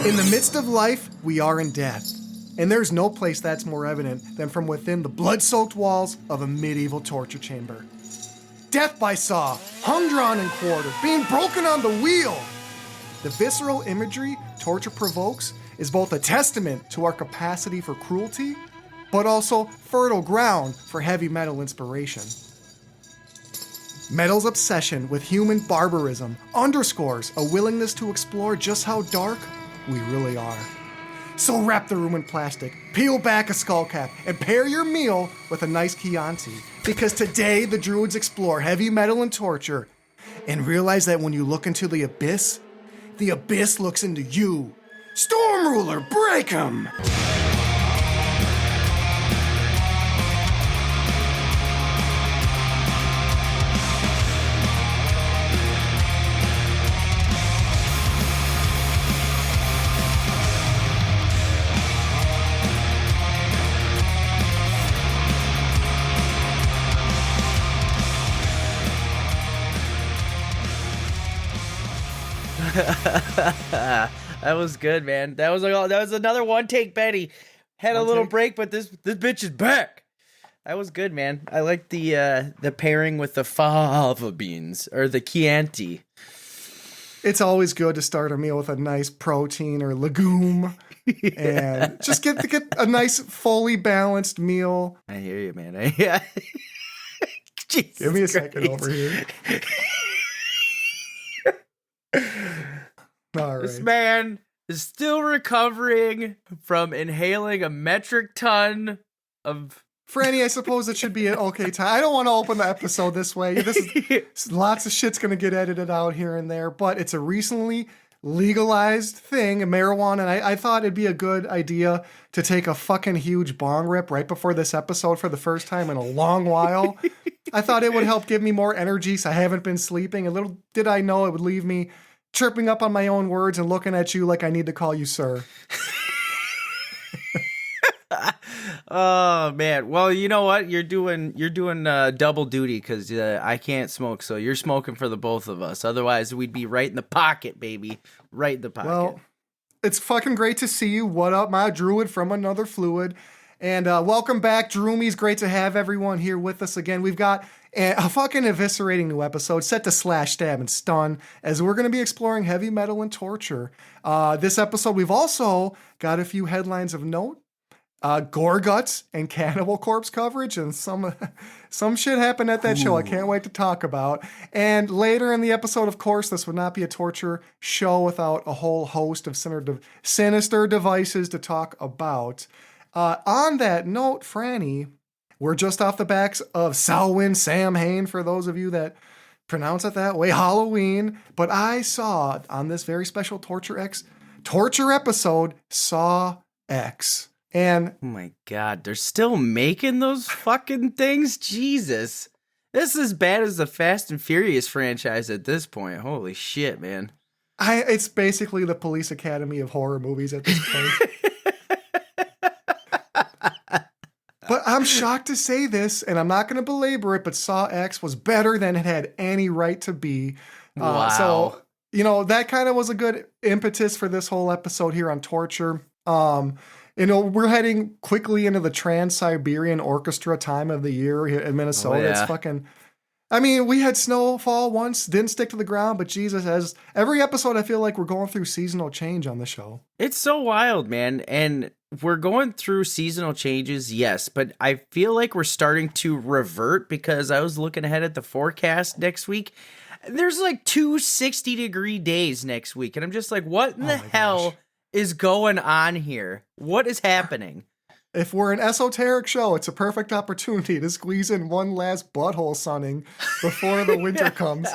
In the midst of life, we are in death. And there's no place that's more evident than from within the blood-soaked walls of a medieval torture chamber. Death by saw, hung, drawn, and quartered, being broken on the wheel. The visceral imagery torture provokes is both a testament to our capacity for cruelty, but also fertile ground for heavy metal inspiration. Metal's obsession with human barbarism underscores a willingness to explore just how dark we really are. So wrap the room in plastic, peel back a skull cap, and pair your meal with a nice Chianti. Because today the Druids explore heavy metal and torture, and realize that when you look into the abyss looks into you. Storm Ruler, break 'em! That was good, man. That was another one take Betty. Had a little break, but this bitch is back. That was good, man. I like the pairing with the fava beans or the Chianti. It's always good to start a meal with a nice protein or legume. And just get a nice fully balanced meal. I hear you, man. Yeah. Give me a second over here. All right. This man is still recovering from inhaling a metric ton of... Frannie, I suppose it should be an okay time. I don't want to open the episode this way. Lots of shit's going to get edited out here and there, but it's a recently legalized thing, marijuana, and I thought it'd be a good idea to take a fucking huge bong rip right before this episode for the first time in a long while. I thought it would help give me more energy, so I haven't been sleeping. And little did I know it would leave me tripping up on my own words and looking at you like I need to call you sir. Oh man. Well, you know what? You're doing double duty because I can't smoke, so you're smoking for the both of us. Otherwise, we'd be right in the pocket, baby. Right in the pocket. Well, it's fucking great to see you. What up, my druid from another fluid? And welcome back, Droomies. Great to have everyone here with us again. We've got a fucking eviscerating new episode set to slash, stab, and stun, as we're going to be exploring heavy metal and torture. This episode, we've also got a few headlines of note. Gore Guts and Cannibal Corpse coverage, and some shit happened at that show I can't wait to talk about. And later in the episode, of course, this would not be a torture show without a whole host of sinister devices to talk about. On that note, Frannie, we're just off the backs of Samhain, Samhain, for those of you that pronounce it that way, Halloween. But I saw on this very special torture episode, Saw X. And oh my God, they're still making those fucking things? Jesus. This is as bad as the Fast and Furious franchise at this point. Holy shit, man. It's basically the Police Academy of horror movies at this point. But I'm shocked to say this, and I'm not going to belabor it, but Saw X was better than it had any right to be. Wow. So, that kind of was a good impetus for this whole episode here on torture. We're heading quickly into the Trans-Siberian Orchestra time of the year here in Minnesota. Oh, yeah. It's fucking... I mean, we had snowfall once, didn't stick to the ground, but Jesus, as every episode, I feel like we're going through seasonal change on the show. It's so wild, man. And we're going through seasonal changes, yes, but I feel like we're starting to revert because I was looking ahead at the forecast next week. There's like 2 60-degree days next week. And I'm just like, what in the hell is going on here? What is happening? If we're an esoteric show, it's a perfect opportunity to squeeze in one last butthole sunning before the winter comes.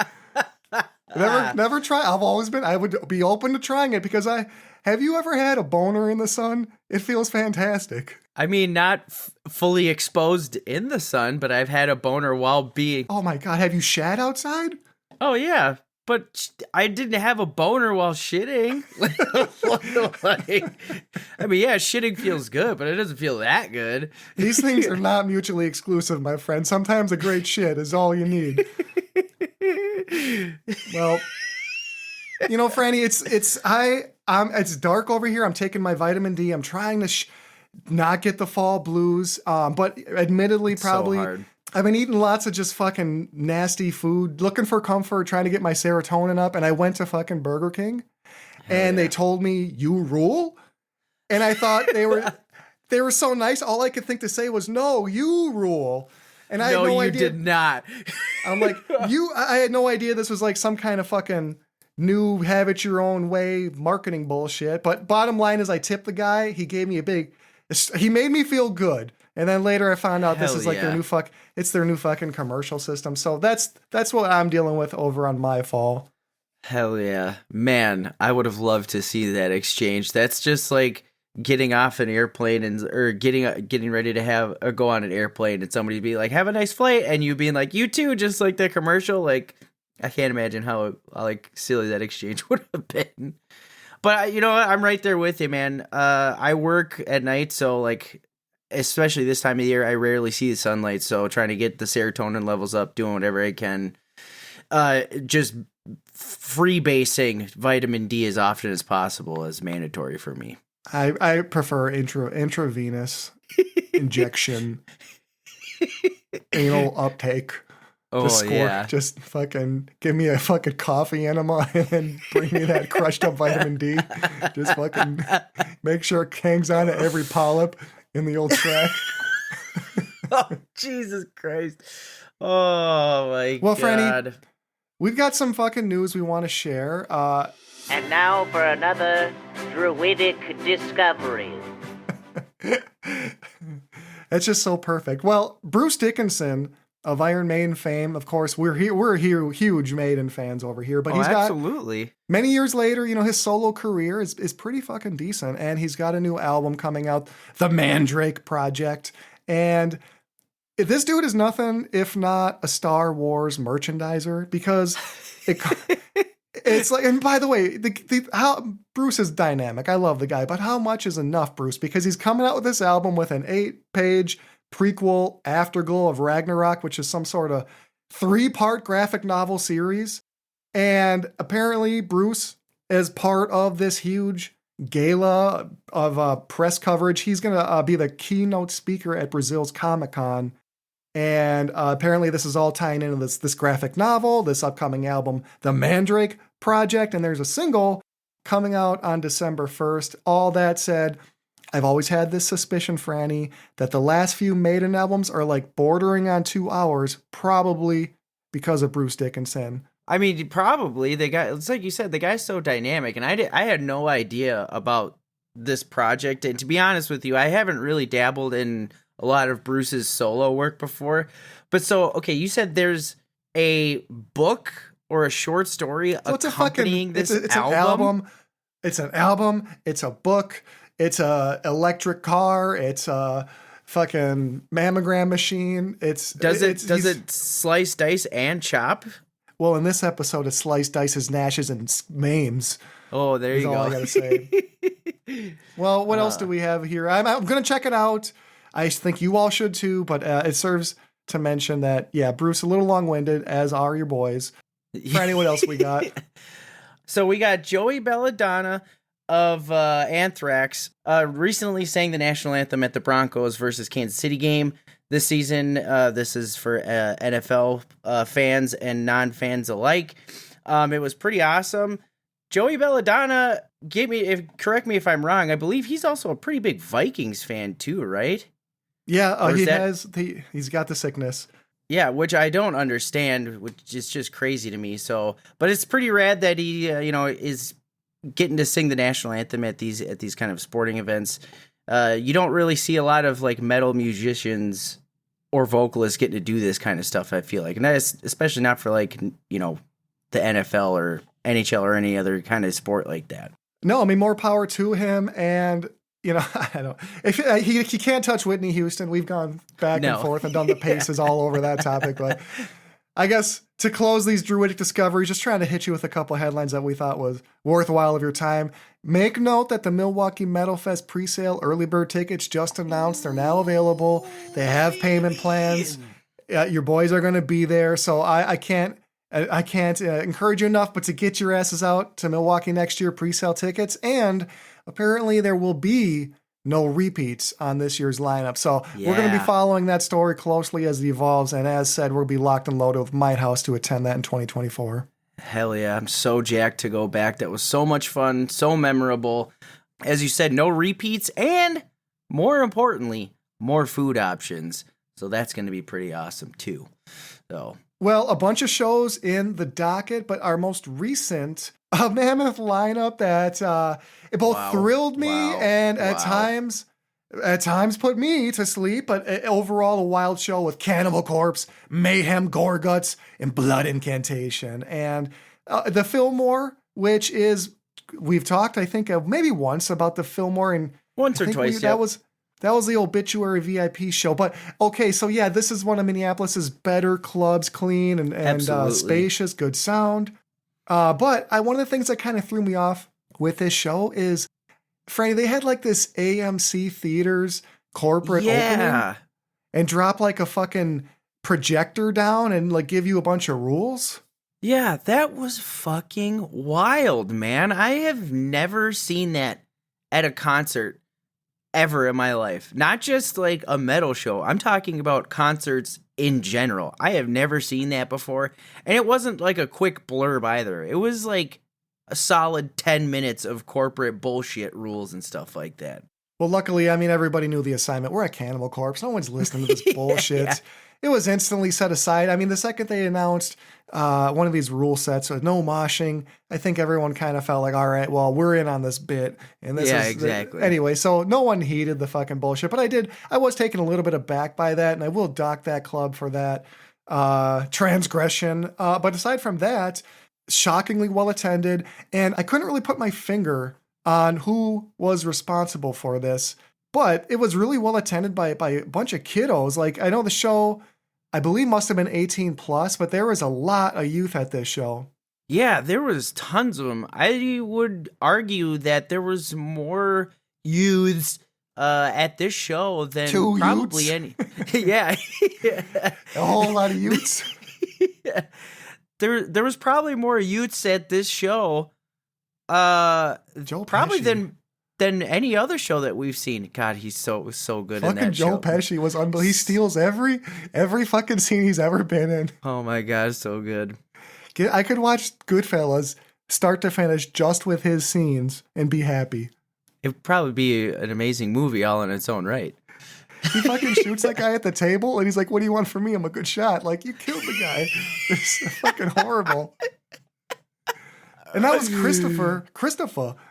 Never try. I would be open to trying it because have you ever had a boner in the sun? It feels fantastic. I mean, not fully exposed in the sun, but I've had a boner while being... Oh my God, have you shat outside? Oh yeah. But I didn't have a boner while shitting. I mean, yeah, shitting feels good, but it doesn't feel that good. These things are not mutually exclusive, my friend. Sometimes a great shit is all you need. Well, Frannie, it's dark over here. I'm taking my vitamin D. I'm trying to not get the fall blues. But admittedly, It's probably so hard. I've been eating lots of just fucking nasty food, looking for comfort, trying to get my serotonin up. And I went to fucking Burger King and they told me, "You rule." And I thought they were so nice. All I could think to say was, "No, you rule." And I had no you idea. did not. I'm like, I had no idea this was like some kind of fucking new have it your own way marketing bullshit. But bottom line is I tipped the guy. He gave me he made me feel good. And then later I found out this Hell is like yeah. it's their new fucking commercial system. So that's what I'm dealing with over on my fall. Hell yeah. Man, I would have loved to see that exchange. That's just like getting off an airplane or getting ready to go on an airplane and somebody be like, "Have a nice flight," and you being like, "You too," just like the commercial. Like, I can't imagine how like silly that exchange would have been. But you know what? I'm right there with you, man. I work at night, so like, especially this time of year, I rarely see the sunlight. So trying to get the serotonin levels up, doing whatever I can, just freebasing vitamin D as often as possible is mandatory for me. I prefer intravenous injection, anal uptake. Oh yeah. Just fucking give me a fucking coffee enema and then bring me that crushed up vitamin D. Just fucking make sure it hangs on to every polyp in the old track. Oh, Jesus Christ. Oh my Well, God. Frannie, we've got some fucking news we want to share. And now for another druidic discovery. It's just so perfect. Well, Bruce Dickinson of Iron Maiden fame, of course, we're huge Maiden fans over here, but he's got absolutely. many years later, you know, his solo career is pretty fucking decent, and he's got a new album coming out, The Mandrake Project, and this dude is nothing if not a Star Wars merchandiser because it's like, and by the way, how Bruce is dynamic. I love the guy, but how much is enough, Bruce? Because he's coming out with this album with an 8-page prequel, Afterglow of Ragnarok, which is some sort of 3-part graphic novel series. And apparently Bruce, as part of this huge gala of press coverage, he's going to be the keynote speaker at Brazil's Comic-Con. And apparently this is all tying into this graphic novel, this upcoming album, The Mandrake Project. And there's a single coming out on December 1st. All that said, I've always had this suspicion, Frannie, that the last few Maiden albums are like bordering on 2 hours, probably because of Bruce Dickinson. I mean, probably the guy. It's like you said, the guy's so dynamic, and I had no idea about this project. And to be honest with you, I haven't really dabbled in a lot of Bruce's solo work before. But so, okay, you said there's a book or a short story accompanying this album. It's an album. It's an album. It's a book. It's a electric car. It's a fucking mammogram machine. Does it slice, dice, and chop? Well, in this episode, it sliced, dices, gnashes, and maims. Oh, there you go. All I gotta say. Well, what else do we have here? I'm gonna check it out. I think you all should too, but it serves to mention that, yeah, Bruce, a little long-winded, as are your boys. Frannie, what else we got? So we got Joey Belladonna of Anthrax recently sang the national anthem at the Broncos versus Kansas City game this season. This is for NFL fans and non-fans alike. It was pretty awesome. Joey Belladonna correct me if I'm wrong, I believe he's also a pretty big Vikings fan too, right? Yeah, he's got the sickness. Yeah, which I don't understand, which is just crazy to me. So, but it's pretty rad that he, is getting to sing the national anthem at these kind of sporting events. You don't really see a lot of like metal musicians or vocalists getting to do this kind of stuff, I feel like, and that is especially not for like the NFL or NHL or any other kind of sport like that. No, I mean, more power to him, and I don't. If he can't touch Whitney Houston, we've gone back and forth and done the paces all over that topic. But I guess to close these druidic discoveries, just trying to hit you with a couple of headlines that we thought was worthwhile of your time. Make note that the Milwaukee Metal Fest presale early bird tickets just announced. They're now available. They have payment plans. Your boys are going to be there, so I can't. I can't encourage you enough, but to get your asses out to Milwaukee next year, pre-sale tickets. And apparently there will be no repeats on this year's lineup. So we're going to be following that story closely as it evolves. And as said, we'll be locked and loaded with Might House to attend that in 2024. Hell yeah. I'm so jacked to go back. That was so much fun, so memorable. As you said, no repeats, and more importantly, more food options. So that's going to be pretty awesome too. So, well, a bunch of shows in the docket, but our most recent, a mammoth lineup that it both thrilled me and at times put me to sleep, but overall a wild show with Cannibal Corpse, Mayhem, Gore Guts, and Blood Incantation. And the Fillmore, which is, we've talked, I think, maybe once about the Fillmore. And once or twice, that was the Obituary VIP show. But okay, so yeah, this is one of Minneapolis's better clubs, clean and spacious, good sound. But one of the things that kind of threw me off with this show is, Frannie, they had like this AMC Theaters corporate opening and drop like a fucking projector down and like give you a bunch of rules. Yeah, that was fucking wild, man. I have never seen that at a concert ever in my life. Not just like a metal show. I'm talking about concerts in general. I have never seen that before. And it wasn't like a quick blurb either. It was like a solid 10 minutes of corporate bullshit rules and stuff like that. Well, luckily, I mean, everybody knew the assignment. We're at Cannibal Corpse. No one's listening to this bullshit. Yeah. It was instantly set aside. I mean, the second they announced one of these rule sets with no moshing, I think everyone kind of felt like, all right, well, we're in on this bit. And this is exactly. Anyway, so no one heeded the fucking bullshit. But I was taken a little bit aback by that, and I will dock that club for that transgression. But aside from that, shockingly well attended. And I couldn't really put my finger on who was responsible for this, but it was really well attended by a bunch of kiddos. Like, I know the show, I believe, must have been 18 plus, but there was a lot of youth at this show. Yeah, there was tons of them. I would argue that there was more youths at this show than probably any. Yeah. A whole lot of youths. Yeah. There was probably more youths at this show probably than any other show that we've seen. God, he's so good in that show. Fucking Joe Pesci was unbelievable. He steals every fucking scene he's ever been in. Oh my God, so good. I could watch Goodfellas start to finish just with his scenes and be happy. It'd probably be an amazing movie all in its own right. He fucking shoots that guy at the table and he's like, what do you want from me? I'm a good shot. Like, you killed the guy. It's fucking horrible. And that was Christopher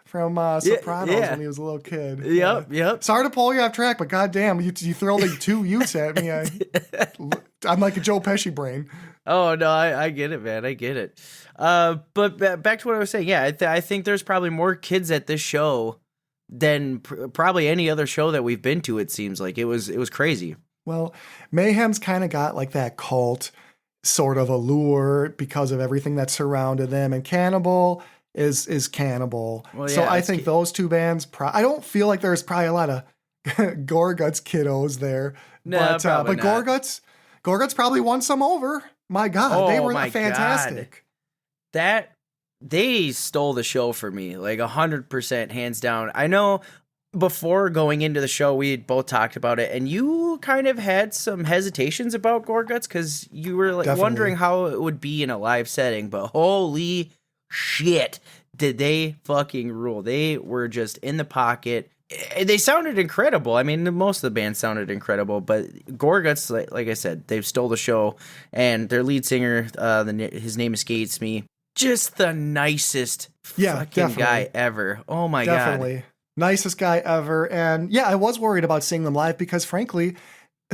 from Sopranos when he was a little kid. Yep. Sorry to pull you off track, but goddamn, you throw like two youths at me. I'm like a Joe Pesci brain. Oh, no, I get it, man. I get it. But back to what I was saying. Yeah, I think there's probably more kids at this show than probably any other show that we've been to, it seems like. It was crazy. Well, Mayhem's kind of got like that cult sort of allure because of everything that surrounded them, and Cannibal is Cannibal. Well, yeah, so I think those two bands, I don't feel like there's probably a lot of Gore Guts kiddos there. No, but Gore Guts probably won some over. My God, they were fantastic. God. They stole the show for me, like 100%, hands down. I know before going into the show, we had both talked about it, and you kind of had some hesitations about Gore Guts because you were like wondering how it would be in a live setting, but holy shit, did they fucking rule. They were just in the pocket. They sounded incredible. I mean, most of the band sounded incredible, but Gore Guts, like I said, they've stole the show, and their lead singer, his name escapes me, just the nicest fucking guy ever. Oh my God. Nicest guy ever. And yeah, I was worried about seeing them live because frankly,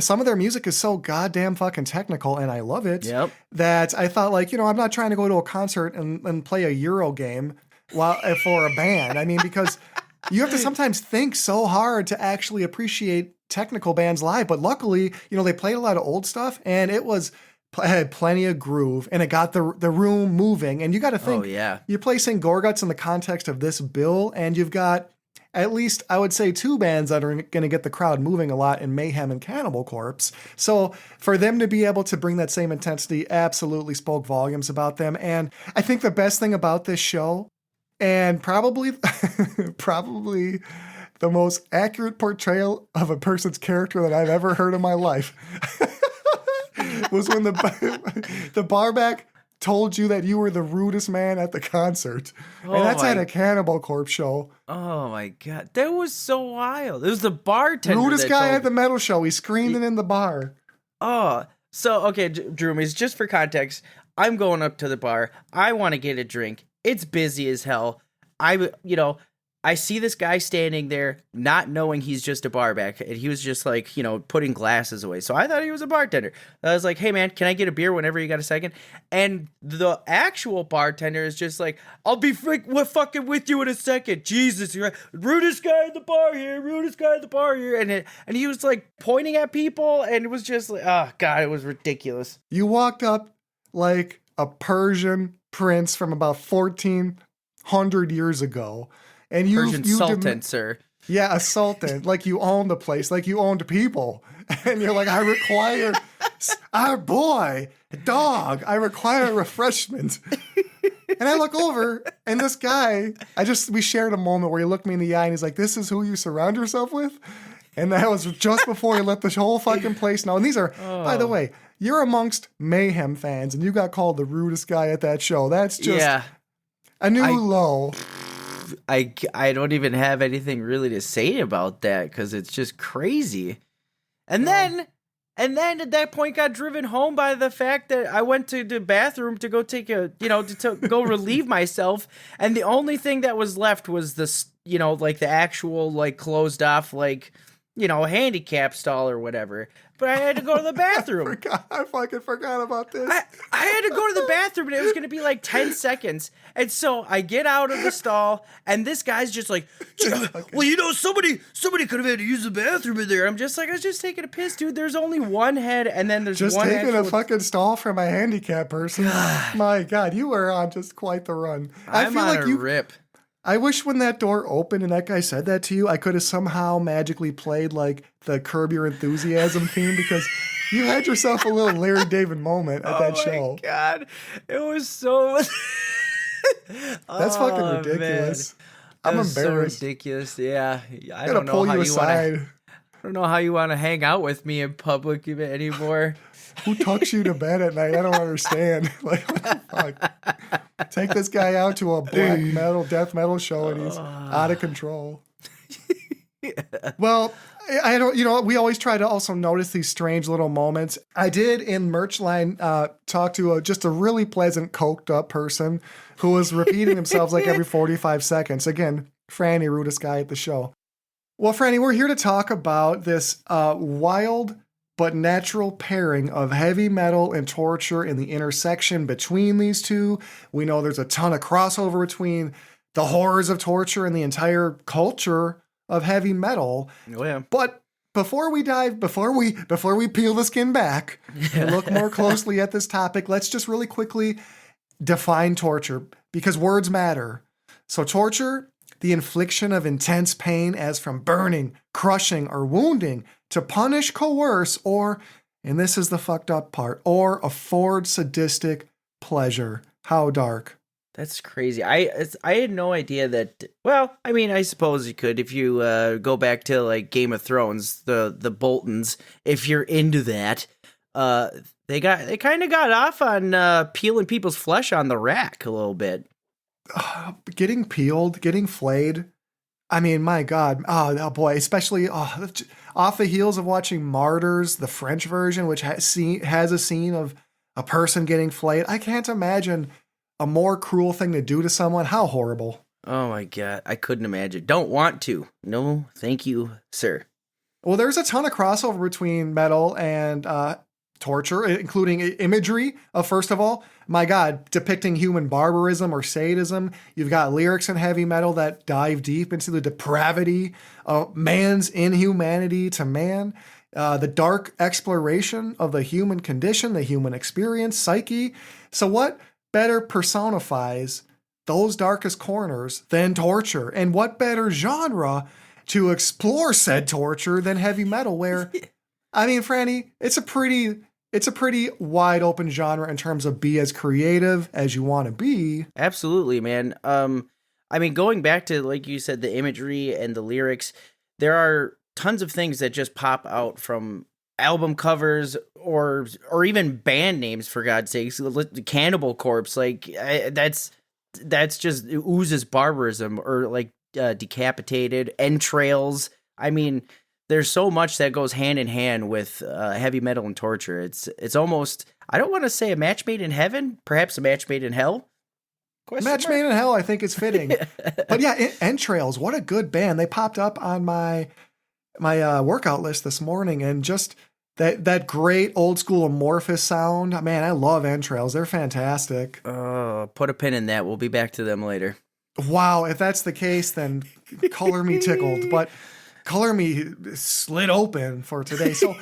some of their music is so goddamn fucking technical and I love it that I thought like, I'm not trying to go to a concert and play a Euro game for a band. I mean, because you have to sometimes think so hard to actually appreciate technical bands live. But luckily, they played a lot of old stuff and it had plenty of groove and it got the room moving. And you got to think, you're placing Gore Guts in the context of this bill and you've got at least I would say 2 bands that are going to get the crowd moving a lot in Mayhem and Cannibal Corpse. So for them to be able to bring that same intensity absolutely spoke volumes about them. And I think the best thing about this show, and probably the most accurate portrayal of a person's character that I've ever heard in my life, was when the barback told you that you were the rudest man at the concert. And that's at a Cannibal Corpse show. Oh my God. That was so wild. It was the bartender. Rudest guy at the metal show. He screamed it in the bar. Oh, so, okay, Droomies, just for context, I'm going up to the bar. I want to get a drink. It's busy as hell. I see this guy standing there not knowing he's just a barback, and he was just like, putting glasses away. So I thought he was a bartender. I was like, hey man, can I get a beer whenever you got a second? And the actual bartender is just like, I'll be fucking with you in a second. Jesus, you're rudest guy in the bar here, rudest guy in the bar here. And he was like pointing at people, and it was just like, oh God, it was ridiculous. You walked up like a Persian prince from about 1400 years ago. And Persian sultan, sir. Yeah, a sultan. Like you owned the place, like you owned people. And you're like, I require, our boy, dog, I require refreshment. And I look over, and this guy, we shared a moment where he looked me in the eye, and he's like, this is who you surround yourself with? And that was just before he let the whole fucking place know. And these are, by the way, you're amongst Mayhem fans, and you got called the rudest guy at that show. That's just a new low. I don't even have anything really to say about that because it's just crazy. And then at that point got driven home by the fact that I went to the bathroom to go take to go relieve myself. And the only thing that was left was this, like the actual like closed off, like, handicap stall or whatever. But I had to go to the bathroom. I fucking forgot about this. I had to go to the bathroom, and it was going to be like 10 seconds. And so I get out of the stall, and this guy's just like, well, somebody could have had to use the bathroom in there. I'm just like, I was just taking a piss, dude. There's only one head, and then there's just one taking a fucking stall from a handicapped person. God. My God, you were on just quite the run. I feel like you rip. I wish when that door opened and that guy said that to you, I could have somehow magically played like the Curb Your Enthusiasm theme, because you had yourself a little Larry David moment at that show. Oh my God. It was so... That's fucking ridiculous. I'm embarrassed. So ridiculous. Yeah. I don't know how you want to... I don't know how you want to hang out with me in public anymore. Who tucks you to bed at night? I don't understand. Like, what the fuck? Take this guy out to a black metal, death metal show, and he's out of control. Well, I don't, we always try to also notice these strange little moments. I did in Merchline talk to just a really pleasant, coked up person who was repeating themselves like every 45 seconds. Again, Frannie, rudest guy at the show. Well, Frannie, we're here to talk about this wild but natural pairing of heavy metal and torture in the intersection between these two. We know there's a ton of crossover between the horrors of torture and the entire culture of heavy metal. Oh, yeah. But before we peel the skin back and look more closely at this topic, let's just really quickly define torture, because words matter. So torture, the infliction of intense pain as from burning, crushing, or wounding to punish, coerce, or, and this is the fucked up part, or afford sadistic pleasure. How dark. That's crazy. I had no idea that. Well, I mean, I suppose you could if you go back to like Game of Thrones, the Boltons. If you're into that, they kind of got off on peeling people's flesh on the rack a little bit. Getting peeled, getting flayed. I mean, my God. Oh boy, especially off the heels of watching Martyrs, the French version, which has a scene of a person getting flayed. I can't imagine a more cruel thing to do to someone. How horrible. Oh my God. I couldn't imagine. Don't want to. No, thank you, sir. Well, there's a ton of crossover between metal and torture, including imagery of, first of all, my God, depicting human barbarism or sadism. You've got lyrics in heavy metal that dive deep into the depravity of man's inhumanity to man, the dark exploration of the human condition, the human experience, psyche. So what better personifies those darkest corners than torture? And what better genre to explore said torture than heavy metal, where, I mean, Frannie, it's a pretty wide open genre in terms of be as creative as you want to be. Absolutely, man. I mean, going back to, like you said, the imagery and the lyrics, there are tons of things that just pop out from album covers or even band names, for God's sakes. Cannibal Corpse, like that's just oozes barbarism, or like decapitated entrails. I mean, there's so much that goes hand in hand with heavy metal and torture. It's almost, I don't want to say a match made in heaven, perhaps a match made in hell. Match made in hell, I think, is fitting. But yeah, Entrails, what a good band. They popped up on my workout list this morning, and just that great old school amorphous sound. Man, I love Entrails. They're fantastic. Put a pin in that. We'll be back to them later. Wow, if that's the case, then color me tickled, but color me slit open for today. So,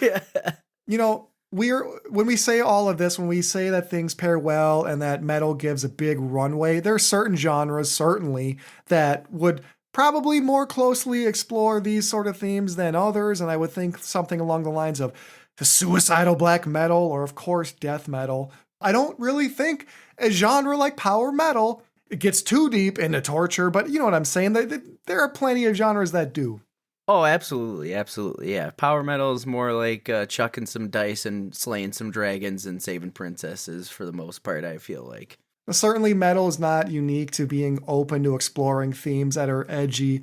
you know, when we say all of this, when we say that things pair well and that metal gives a big runway, there are certain genres, certainly, that would probably more closely explore these sort of themes than others. And I would think something along the lines of the suicidal black metal, or of course, death metal. I don't really think a genre like power metal, it gets too deep into torture, but you know what I'm saying? There are plenty of genres that do. Oh, absolutely. Absolutely. Yeah. Power metal is more like chucking some dice and slaying some dragons and saving princesses for the most part, I feel like. Certainly, metal is not unique to being open to exploring themes that are edgy.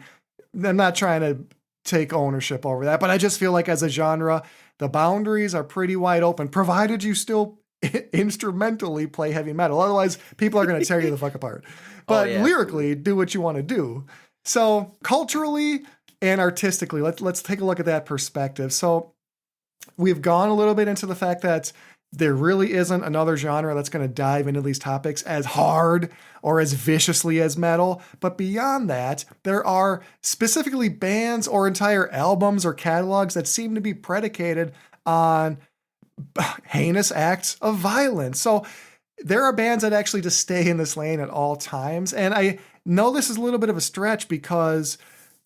I'm not trying to take ownership over that, but I just feel like as a genre, the boundaries are pretty wide open, provided you still instrumentally play heavy metal. Otherwise, people are going to tear you the fuck apart. But lyrically, do what you want to do. So culturally and artistically, let's take a look at that perspective. So we've gone a little bit into the fact that there really isn't another genre that's going to dive into these topics as hard or as viciously as metal. But beyond that, there are specifically bands or entire albums or catalogs that seem to be predicated on heinous acts of violence. So there are bands that actually just stay in this lane at all times. And I know this is a little bit of a stretch because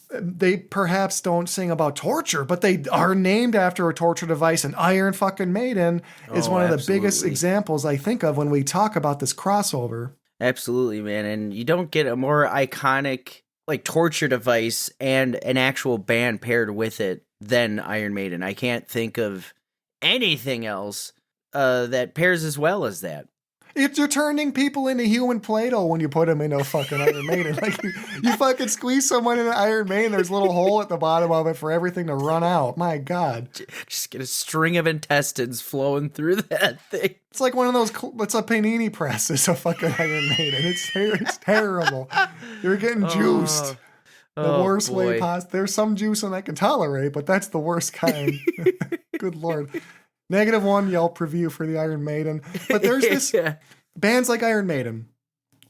they perhaps don't sing about torture, but they are named after a torture device, and Iron fucking Maiden is one of the biggest examples I think of when we talk about this crossover. Absolutely, man. And you don't get a more iconic like torture device and an actual band paired with it than Iron Maiden. I can't think of anything else that pairs as well as that. You're turning people into human Play-Doh when you put them into a fucking Iron Maiden. Like you fucking squeeze someone in an Iron Maiden, there's a little hole at the bottom of it for everything to run out. My God. Just get a string of intestines flowing through that thing. It's like one of those, it's a panini press. It's a fucking Iron Maiden. It's terrible. You're getting juiced. The worst way possible. There's some juice I can tolerate, but that's the worst kind. Good Lord. -1 Yelp review for the Iron Maiden. But there's this bands like Iron Maiden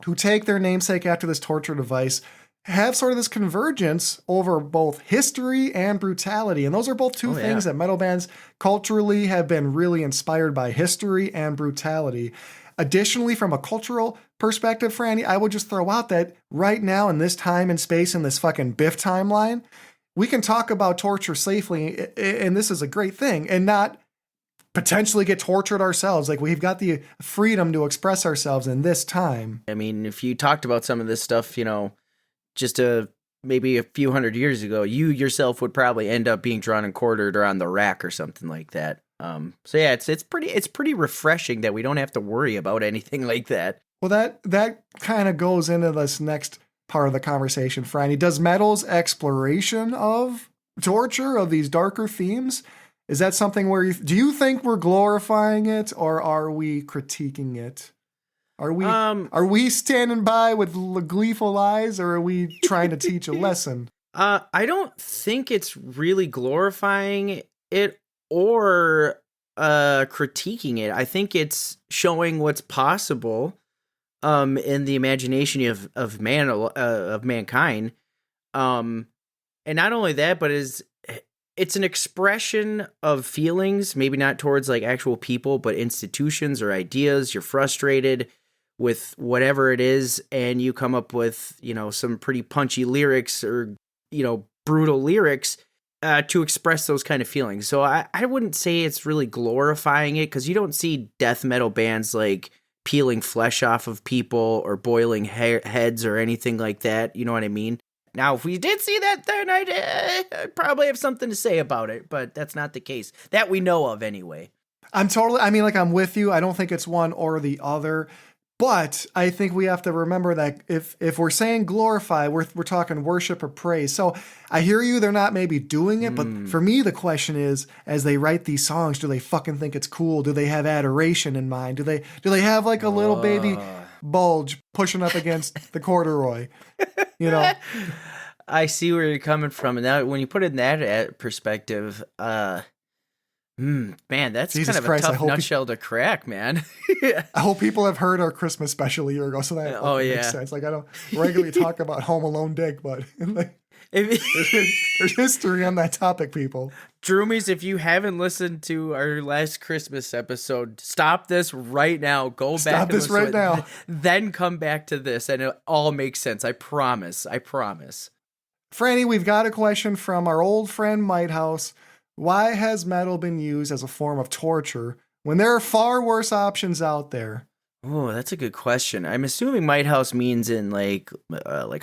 who take their namesake after this torture device, have sort of this convergence over both history and brutality. And those are both two things that metal bands culturally have been really inspired by, history and brutality. Additionally, from a cultural perspective, Frannie, I would just throw out that right now in this time and space in this fucking Biff timeline, we can talk about torture safely, and this is a great thing, and not potentially get tortured ourselves. Like, we've got the freedom to express ourselves in this time. I mean, if you talked about some of this stuff, you know, just maybe a few hundred years ago, you yourself would probably end up being drawn and quartered or on the rack or something like that. So yeah, it's pretty refreshing that we don't have to worry about anything like that. Well, that kind of goes into this next part of the conversation, Frannie. Does metal's exploration of torture, of these darker themes, is that something where do you think we're glorifying it, or are we critiquing it? Are we standing by with gleeful eyes, or are we trying to teach a lesson? I don't think it's really glorifying it or critiquing it. I think it's showing what's possible in the imagination of mankind. And not only that, but it's an expression of feelings, maybe not towards like actual people, but institutions or ideas. You're frustrated with whatever it is, and you come up with, some pretty punchy lyrics or, brutal lyrics to express those kind of feelings. So I wouldn't say it's really glorifying it, because you don't see death metal bands like peeling flesh off of people or boiling heads or anything like that. You know what I mean? Now, if we did see that, then I'd probably have something to say about it, but that's not the case that we know of anyway. I'm with you. I don't think it's one or the other, but I think we have to remember that if we're saying glorify, we're talking worship or praise. So I hear you, they're not maybe doing it, but for me, the question is, as they write these songs, do they fucking think it's cool? Do they have adoration in mind? Do they have like a little baby bulge pushing up against the corduroy? I see where you're coming from. And now when you put it in that perspective, man, that's Jesus kind of Christ, a tough nutshell to crack, man. I hope people have heard our Christmas special a year ago, so that makes sense. Like, I don't regularly talk about Home Alone dick, but like, there's history on that topic, people. Droomies, if you haven't listened to our last Christmas episode, stop this right now. Go back. Stop this right now. Then come back to this, and it all makes sense. I promise. Frannie, we've got a question from our old friend Mighthouse. Why has metal been used as a form of torture when there are far worse options out there? Oh, that's a good question. I'm assuming Mighthouse means in like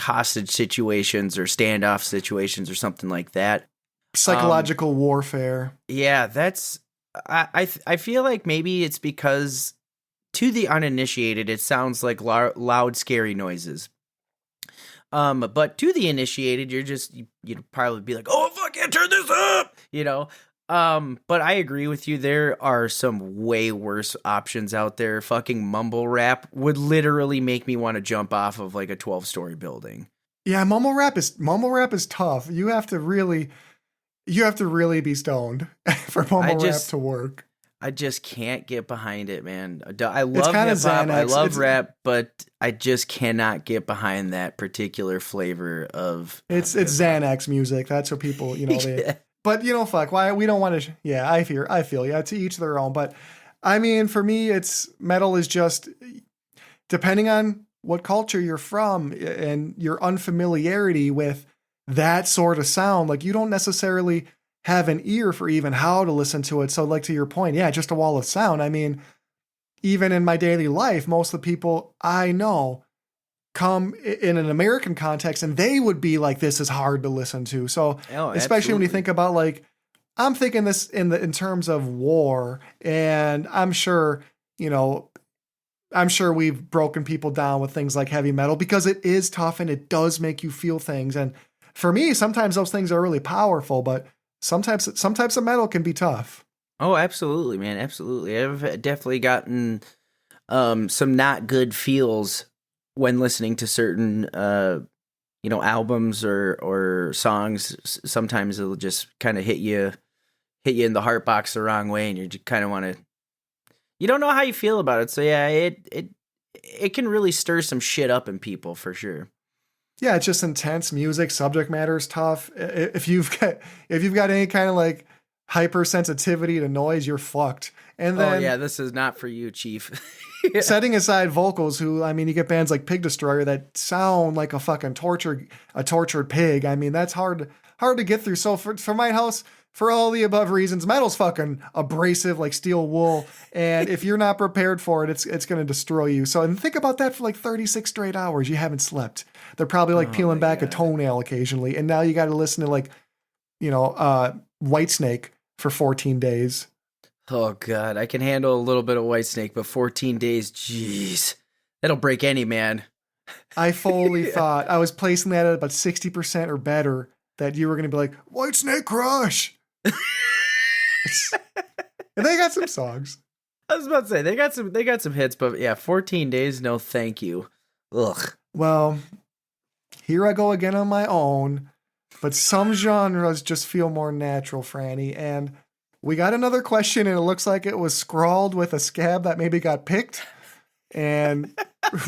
hostage situations or standoff situations or something like that. Psychological warfare. Yeah, that's. I feel like maybe it's because to the uninitiated, it sounds like loud, scary noises. But to the initiated, you'd probably be like, oh, fuck yeah, turn this up, but I agree with you. There are some way worse options out there. Fucking mumble rap would literally make me want to jump off of like a 12-story building. Yeah, mumble rap is tough. You have to really be stoned for mumble rap to work. I just can't get behind it, man. I love hip hop, I love rap, but I just cannot get behind that particular flavor of. It's Xanax music. That's what people, they. But fuck. Why we don't want to? Yeah, I feel. Yeah, to each their own. But I mean, for me, it's metal is just depending on what culture you're from and your unfamiliarity with that sort of sound. Like, you don't necessarily have an ear for even how to listen to it. So like, to your point, yeah, just a wall of sound. I mean, even in my daily life, most of the people I know come in an American context and they would be like, this is hard to listen to. So especially when you think about like, I'm thinking this in terms of war, and I'm sure we've broken people down with things like heavy metal because it is tough and it does make you feel things. And for me, sometimes those things are really powerful, but sometimes some types of metal can be tough. Oh, absolutely, man. Absolutely. I've definitely gotten some not good feels when listening to certain albums or songs. Sometimes it'll just kind of hit you in the heart box the wrong way, and you just kind of want to, you don't know how you feel about it. So yeah, it can really stir some shit up in people for sure. Yeah, it's just intense music. Subject matter is tough. If you've got any kind of like hypersensitivity to noise, you're fucked. And then, oh yeah, this is not for you, Chief. Setting aside vocals, you get bands like Pig Destroyer that sound like a fucking tortured pig. I mean, that's hard to get through. So for my house, for all the above reasons, metal's fucking abrasive like steel wool. And if you're not prepared for it, it's going to destroy you. So, and think about that for like 36 straight hours. You haven't slept. They're probably like peeling back a toenail occasionally. And now you got to listen to like, Whitesnake for 14 days. Oh God, I can handle a little bit of Whitesnake, but 14 days, jeez, that'll break any man. I fully thought I was placing that at about 60% or better that you were going to be like, Whitesnake Crush. And they got some songs. I was about to say they got some hits, but yeah, 14 days, no thank you. Ugh. Well, here I go again on my own, but some genres just feel more natural, Frannie. And we got another question, and it looks like it was scrawled with a scab that maybe got picked and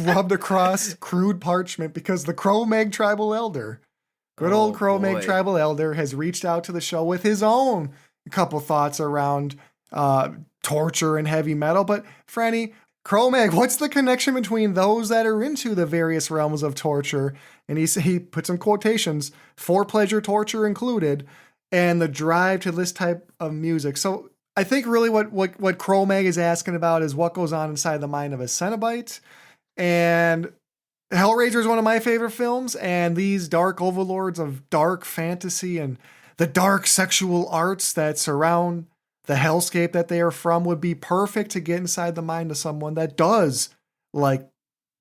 rubbed across crude parchment because the Cro-Mag Tribal Elder, good old Cro-Mag Tribal Elder, has reached out to the show with his own couple thoughts around torture and heavy metal. But Frannie, Cro-Mag, what's the connection between those that are into the various realms of torture? And he put some quotations, for pleasure, torture included, and the drive to this type of music. So I think really what Cro-Mag is asking about is what goes on inside the mind of a Cenobite. And Hellraiser is one of my favorite films, and these dark overlords of dark fantasy and the dark sexual arts that surround the hellscape that they are from would be perfect to get inside the mind of someone that does like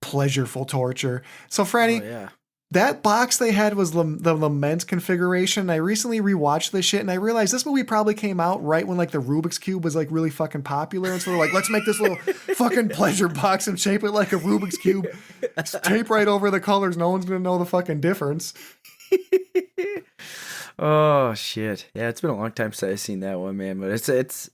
pleasureful torture. So Frannie, that box they had was the Lament configuration. I recently rewatched this shit and I realized this movie probably came out right when like the Rubik's Cube was like really fucking popular. And so they're like, let's make this little fucking pleasure box and shape it like a Rubik's Cube. Tape right over the colors. No one's going to know the fucking difference. Oh shit! Yeah, it's been a long time since I've seen that one, man. But it's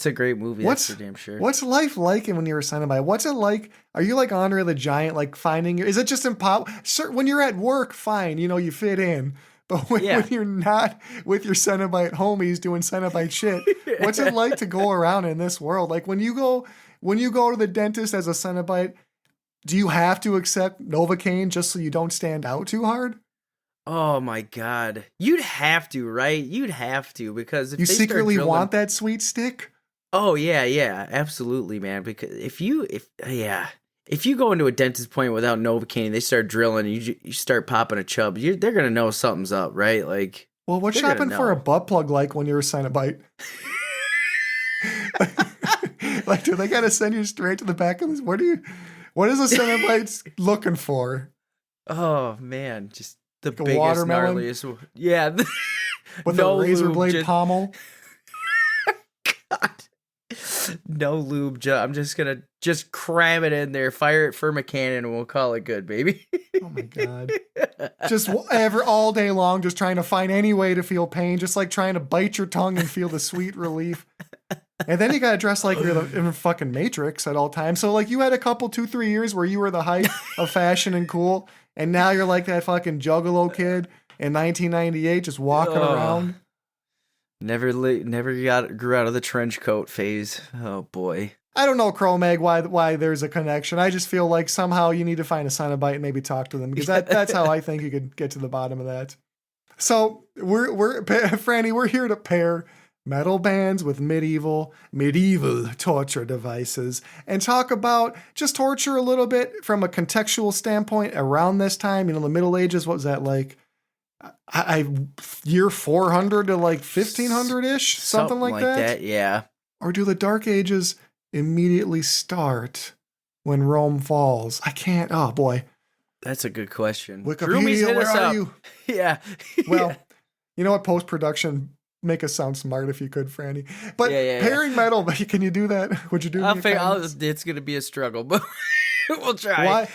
a great movie. That's for damn sure. What's life like when you're a Cenobite? What's it like? Are you like Andre the Giant, like finding? Is it just impossible? When you're at work, fine, you fit in. But when you're not with your Cenobite homies doing Cenobite shit, what's it like to go around in this world? Like when you go to the dentist as a Cenobite, do you have to accept Novocaine just so you don't stand out too hard? Oh my God. You'd have to, right? You'd have to, because if you they secretly want that sweet stick. Oh yeah, absolutely, man. Because if you go into a dentist appointment without Novocaine, they start drilling, and you start popping a chub, they're gonna know something's up, right? Like, well, what's shopping for a butt plug like when you're a Cenobite? Like, do they gotta send you straight to the back of this? What is a Cenobite looking for? Oh man, just the like biggest, watermelon? gnarliest. Yeah, with a razor blade pommel. God. No lube. I'm just gonna cram it in there, fire it from a cannon, and we'll call it good, baby. Oh my God. Just all day long, just trying to find any way to feel pain, just like trying to bite your tongue and feel the sweet relief. And then you gotta dress like you're in fucking Matrix at all times. So like you had a couple 2-3 years where you were the height of fashion and cool, and now you're like that fucking Juggalo kid in 1998 just walking around. Never grew out of the trench coat phase. Oh boy. I don't know, Cro-Mag, why there's a connection. I just feel like somehow you need to find a Cenobite and maybe talk to them, because that's how I think you could get to the bottom of that. So Frannie, we're here to pair metal bands with medieval torture devices and talk about just torture a little bit from a contextual standpoint around this time. The Middle Ages, what was that like? Year 400 to like 1500-ish, something like that. Yeah. Or do the Dark Ages immediately start when Rome falls? I can't. Oh boy, that's a good question. Wikipedia, where are you? Yeah. Well, you know what? Post-production, make us sound smart if you could, Frannie. But pairing metal, can you do that? Would you do? It's going to be a struggle, but we'll try. Why?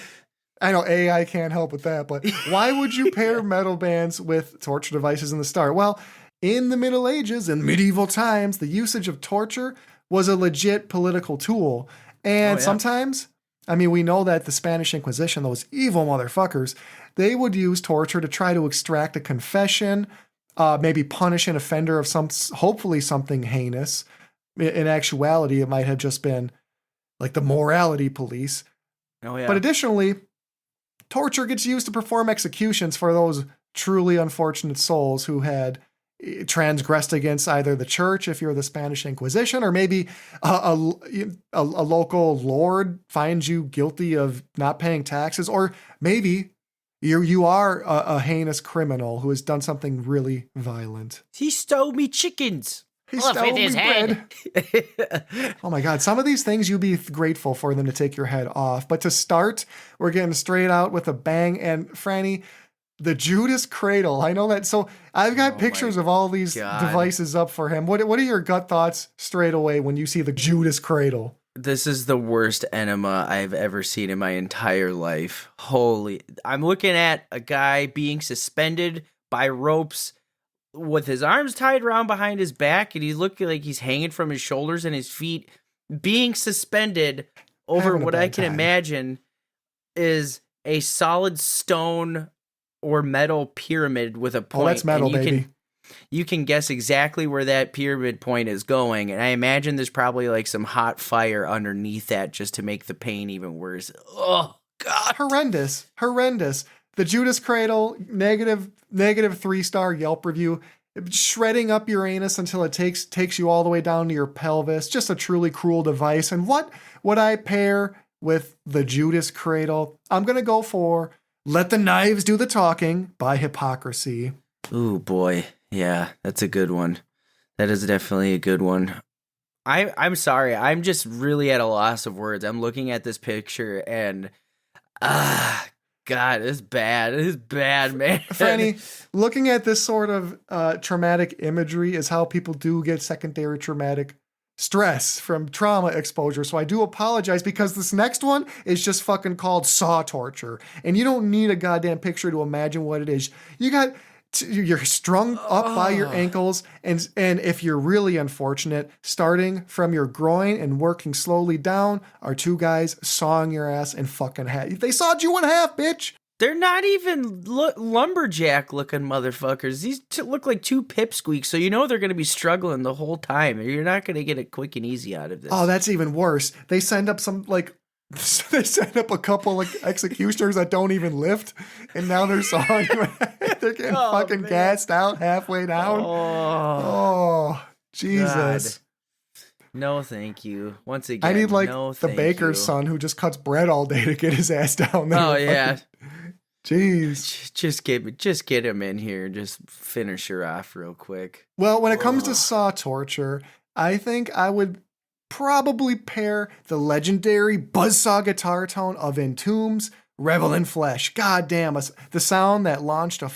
I know AI can't help with that, but why would you pair metal bands with torture devices in the start? Well, in the Middle Ages and medieval times, the usage of torture was a legit political tool. And sometimes, we know that the Spanish Inquisition, those evil motherfuckers, they would use torture to try to extract a confession, maybe punish an offender of hopefully something heinous. In actuality, it might have just been like the morality police. Oh yeah. But additionally, torture gets used to perform executions for those truly unfortunate souls who had transgressed against either the church, if you're the Spanish Inquisition, or maybe a local lord finds you guilty of not paying taxes, or maybe you are a heinous criminal who has done something really violent. He stole me chickens. He stole me bread. Oh my God. Some of these things you'd be grateful for them to take your head off. But to start, we're getting straight out with a bang. And Frannie, the Judas Cradle. I know that. So I've got pictures of all these devices up for him. What are your gut thoughts straight away when you see the Judas Cradle? This is the worst enema I've ever seen in my entire life. I'm looking at a guy being suspended by ropes with his arms tied around behind his back, and he's looking like he's hanging from his shoulders and his feet, being suspended over what I can imagine is a solid stone or metal pyramid with a point. Oh, that's metal, baby. you can guess exactly where that pyramid point is going. And I imagine there's probably like some hot fire underneath that just to make the pain even worse. Oh, God. Horrendous. The Judas Cradle, negative 3-star Yelp review. Shredding up your anus until it takes you all the way down to your pelvis. Just a truly cruel device. And what would I pair with the Judas Cradle? I'm going to go for Let the Knives Do the Talking by Hypocrisy. Ooh, boy. Yeah, that's a good one. That is definitely a good one. I'm sorry. I'm just really at a loss of words. I'm looking at this picture and God, it's bad. It's bad, man. Frannie, looking at this sort of traumatic imagery is how people do get secondary traumatic stress from trauma exposure. So I do apologize because this next one is just fucking called saw torture. And you don't need a goddamn picture to imagine what it is. You're strung up by your ankles, and if you're really unfortunate, starting from your groin and working slowly down are two guys sawing your ass in fucking half. They sawed you in half, bitch. They're not even lumberjack looking motherfuckers. These look like two pipsqueaks, so you know they're going to be struggling the whole time. You're not going to get it quick and easy out of this. Oh, that's even worse. They send up they send up a couple like executioners that don't even lift, and now they're sawing you. They're getting fucking gassed out halfway down. Oh, Jesus. God. No, thank you. Once again, I need the baker's son who just cuts bread all day to get his ass down there. Oh yeah. Jeez. Just get him in here. Just finish her off real quick. Well, when it comes to saw torture, I think I would probably pair the legendary buzzsaw guitar tone of Entombed's Revel in Flesh. God damn, the sound that launched a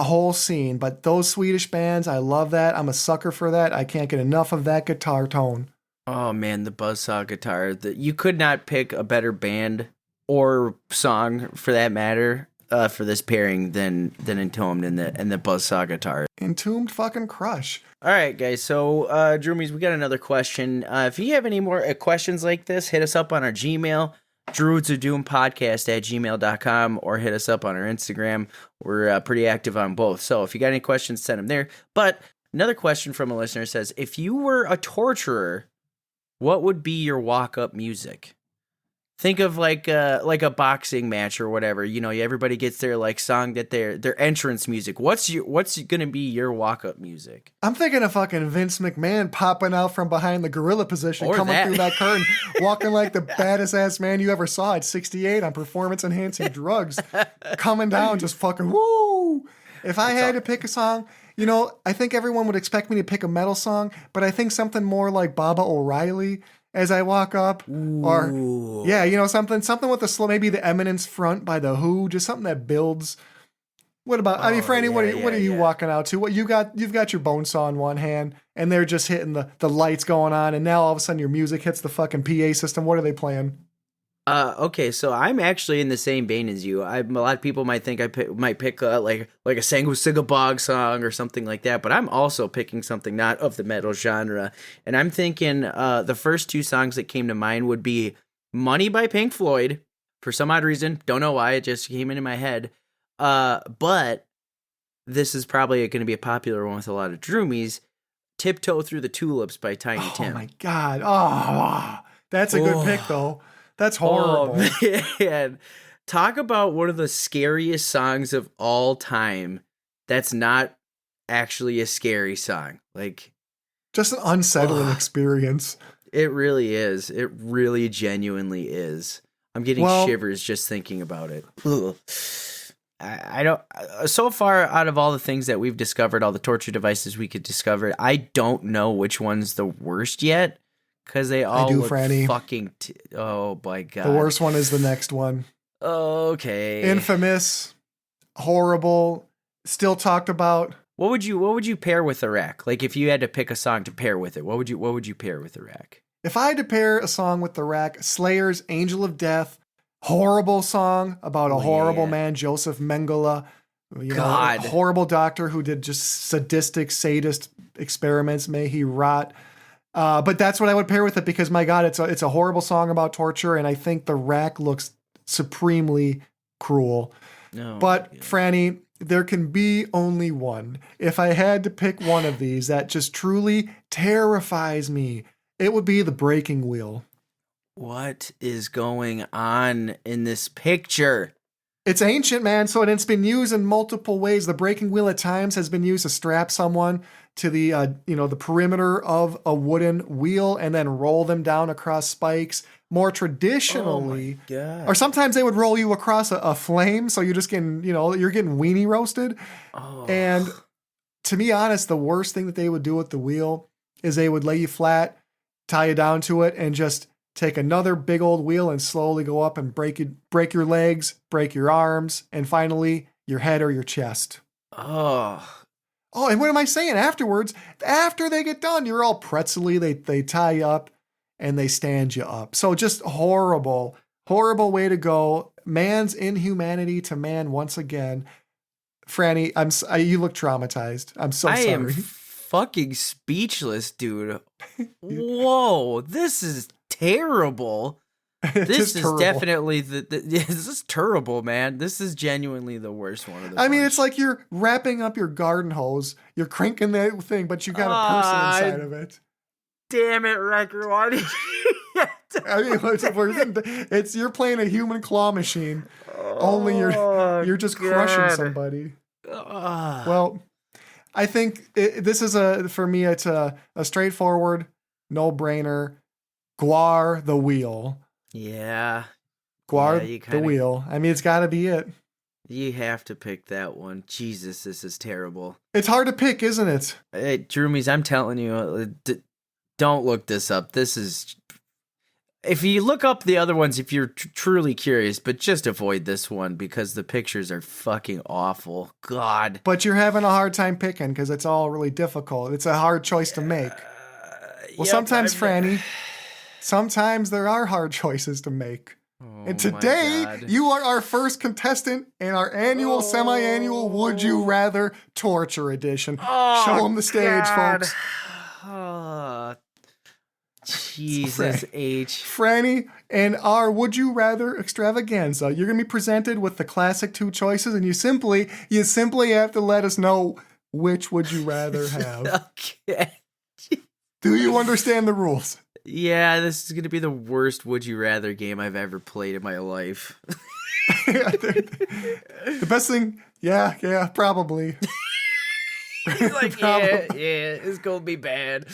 whole scene. But those Swedish bands, I love that. I'm a sucker for that. I can't get enough of that guitar tone. Oh man, the buzzsaw guitar. You could not pick a better band or song for that matter for this pairing than Entombed and the buzzsaw guitar. Entombed fucking crush. All right, guys. So, Droomies, we got another question. If you have any more questions like this, hit us up on our Gmail, druidsofdoompodcast@gmail.com, or hit us up on our Instagram. We're pretty active on both. So if you got any questions, send them there. But another question from a listener says, if you were a torturer, what would be your walk-up music? Think of like a boxing match or whatever. You know, everybody gets their like song that their entrance music. What's gonna be your walk up music? I'm thinking of fucking Vince McMahon popping out from behind the gorilla position, Or coming that. through that curtain, walking like the baddest ass man you ever saw at 68 on performance enhancing drugs, coming down just fucking woo. If I had to pick a song, you know, I think everyone would expect me to pick a metal song, but I think something more like Baba O'Reilly as I walk up. Ooh. Or yeah, you know, something with the slow, maybe the Eminence Front by the Who, just something that builds. What about, I mean, Frannie, what are you walking out to? What you've got your bone saw in one hand and they're just hitting the lights going on, and now all of a sudden your music hits the fucking PA system. What are they playing? Okay, so I'm actually in the same vein as you. A lot of people might think might pick like a Singabog song or something like that, but I'm also picking something not of the metal genre. And I'm thinking the first two songs that came to mind would be Money by Pink Floyd. For some odd reason, don't know why, it just came into my head. But this is probably going to be a popular one with a lot of Droomies. Tiptoe Through the Tulips by Tiny Tim. Oh my God. Oh, that's a good pick though. That's horrible. Oh, man. Talk about one of the scariest songs of all time. That's not actually a scary song. Like, just an unsettling experience. It really is. It really genuinely is. I'm getting shivers just thinking about it. Ugh. I don't. So far, out of all the things that we've discovered, all the torture devices we could discover, I don't know which one's the worst yet. Because they all look Frannie. fucking... oh, my God. The worst one is the next one. Okay. Infamous, horrible, still talked about. What would you pair with the rack? Like, if you had to pick a song to pair with it, what would you pair with the rack? If I had to pair a song with the rack, Slayer's Angel of Death, horrible song about a horrible man, Joseph Mengele. You know, a horrible doctor who did just sadist experiments. May he rot. But that's what I would pair with it because, my God, it's a horrible song about torture, and I think the rack looks supremely cruel. No. But Frannie, there can be only one. If I had to pick one of these that just truly terrifies me, it would be the breaking wheel. What is going on in this picture? It's ancient, man, so it's been used in multiple ways. The breaking wheel at times has been used to strap someone to the the perimeter of a wooden wheel and then roll them down across spikes. More traditionally, or sometimes they would roll you across a flame, so you're just getting, you're getting weenie roasted. Oh. And to be honest, the worst thing that they would do with the wheel is they would lay you flat, tie you down to it, and just take another big old wheel and slowly go up and break your legs, break your arms, and finally your head or your chest. Oh, and what am I saying? Afterwards, after they get done, you're all pretzely. They tie you up and they stand you up. So just horrible, horrible way to go. Man's inhumanity to man once again. Frannie, you look traumatized. I'm so sorry. I am fucking speechless, dude. Whoa, this is terrible. This is terrible. Definitely this is terrible, man. This is genuinely the worst one of the I mean, it's like you're wrapping up your garden hose. You're cranking that thing, but you got a person inside of it. Damn it, Wrecker. Why did you I mean, you're playing a human claw machine. Only you're just crushing somebody. Well, I think this is for me, it's a straightforward, no-brainer. Guar the wheel. Yeah. Guar the wheel. I mean, it's got to be it. You have to pick that one. Jesus, this is terrible. It's hard to pick, isn't it? Hey, Droomies, I'm telling you, don't look this up. This is... If you look up the other ones, if you're truly curious, but just avoid this one because the pictures are fucking awful. God. But you're having a hard time picking because it's all really difficult. It's a hard choice to make. Sometimes, Frannie... Sometimes there are hard choices to make. And today, you are our first contestant in our annual, semi-annual Would You Rather Torture Edition. Show them the stage, folks. Jesus H. Frannie, and our Would You Rather extravaganza, you're going to be presented with the classic two choices, and you simply have to let us know which would you rather have. Okay. Do you understand the rules? Yeah, this is going to be the worst Would You Rather game I've ever played in my life. The best thing, yeah, probably. He's like, yeah, it's going to be bad.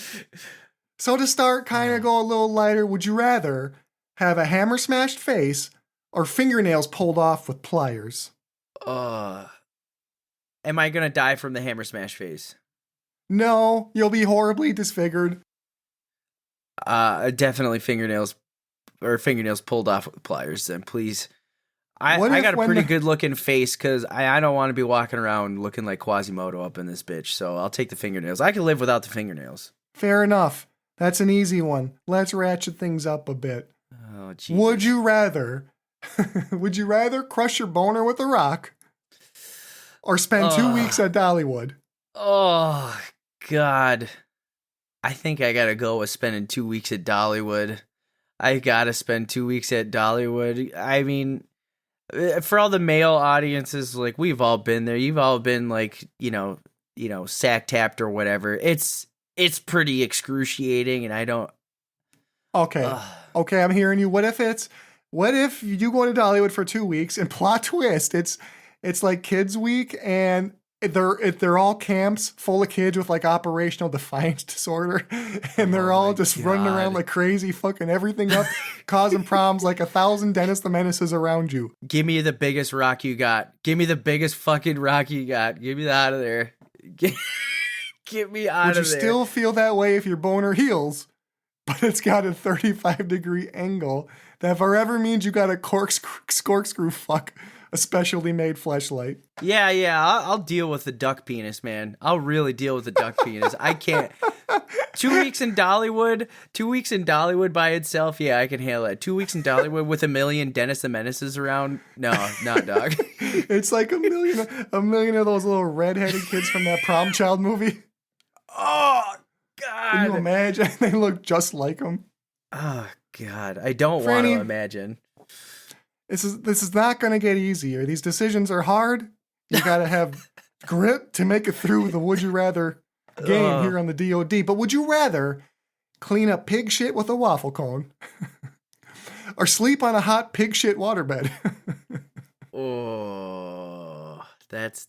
So to start, kind of go a little lighter, would you rather have a hammer smashed face or fingernails pulled off with pliers? Am I going to die from the hammer smash face? No, you'll be horribly disfigured. Definitely fingernails pulled off with pliers then, please. I got a pretty good looking face because I don't want to be walking around looking like Quasimodo up in this bitch, so I'll take the fingernails. I can live without the fingernails. Fair enough. That's an easy one. Let's ratchet things up a bit. Oh, Jesus. Would you rather crush your boner with a rock or spend 2 weeks at Dollywood? Oh, God. I think I gotta go with spending 2 weeks at Dollywood. I gotta spend 2 weeks at Dollywood. I mean, for all the male audiences, like, we've all been there. You've all been, like, sack tapped or whatever. It's pretty excruciating, and I don't... Okay, I'm hearing you. What if you go to Dollywood for 2 weeks and plot twist, it's like Kids Week and they're all camps full of kids with like operational defiance disorder, and they're all just running around like crazy, fucking everything up, causing problems like 1,000 Dennis the Menaces around you. Give me the biggest rock you got. Give me the biggest fucking rock you got. Get me out of there. Get me out of there. Would you still feel that way if your boner heals, but it's got a 35-degree angle that forever means you got a corkscrew fuck a specially made fleshlight? Yeah, I'll deal with the duck penis, man. I'll really deal with the duck penis. I can't. 2 weeks in Dollywood by itself, yeah, I can handle it. 2 weeks in Dollywood with a million Dennis the Menaces around, no, not dog. It's like a million of those little redheaded kids from that Prom Child movie. Oh, God. Can you imagine? They look just like them. Oh, God. I don't want to imagine. This is not going to get easier. These decisions are hard. You got to have grit to make it through the would you rather game here on the DOD. But would you rather clean up pig shit with a waffle cone or sleep on a hot pig shit waterbed? That's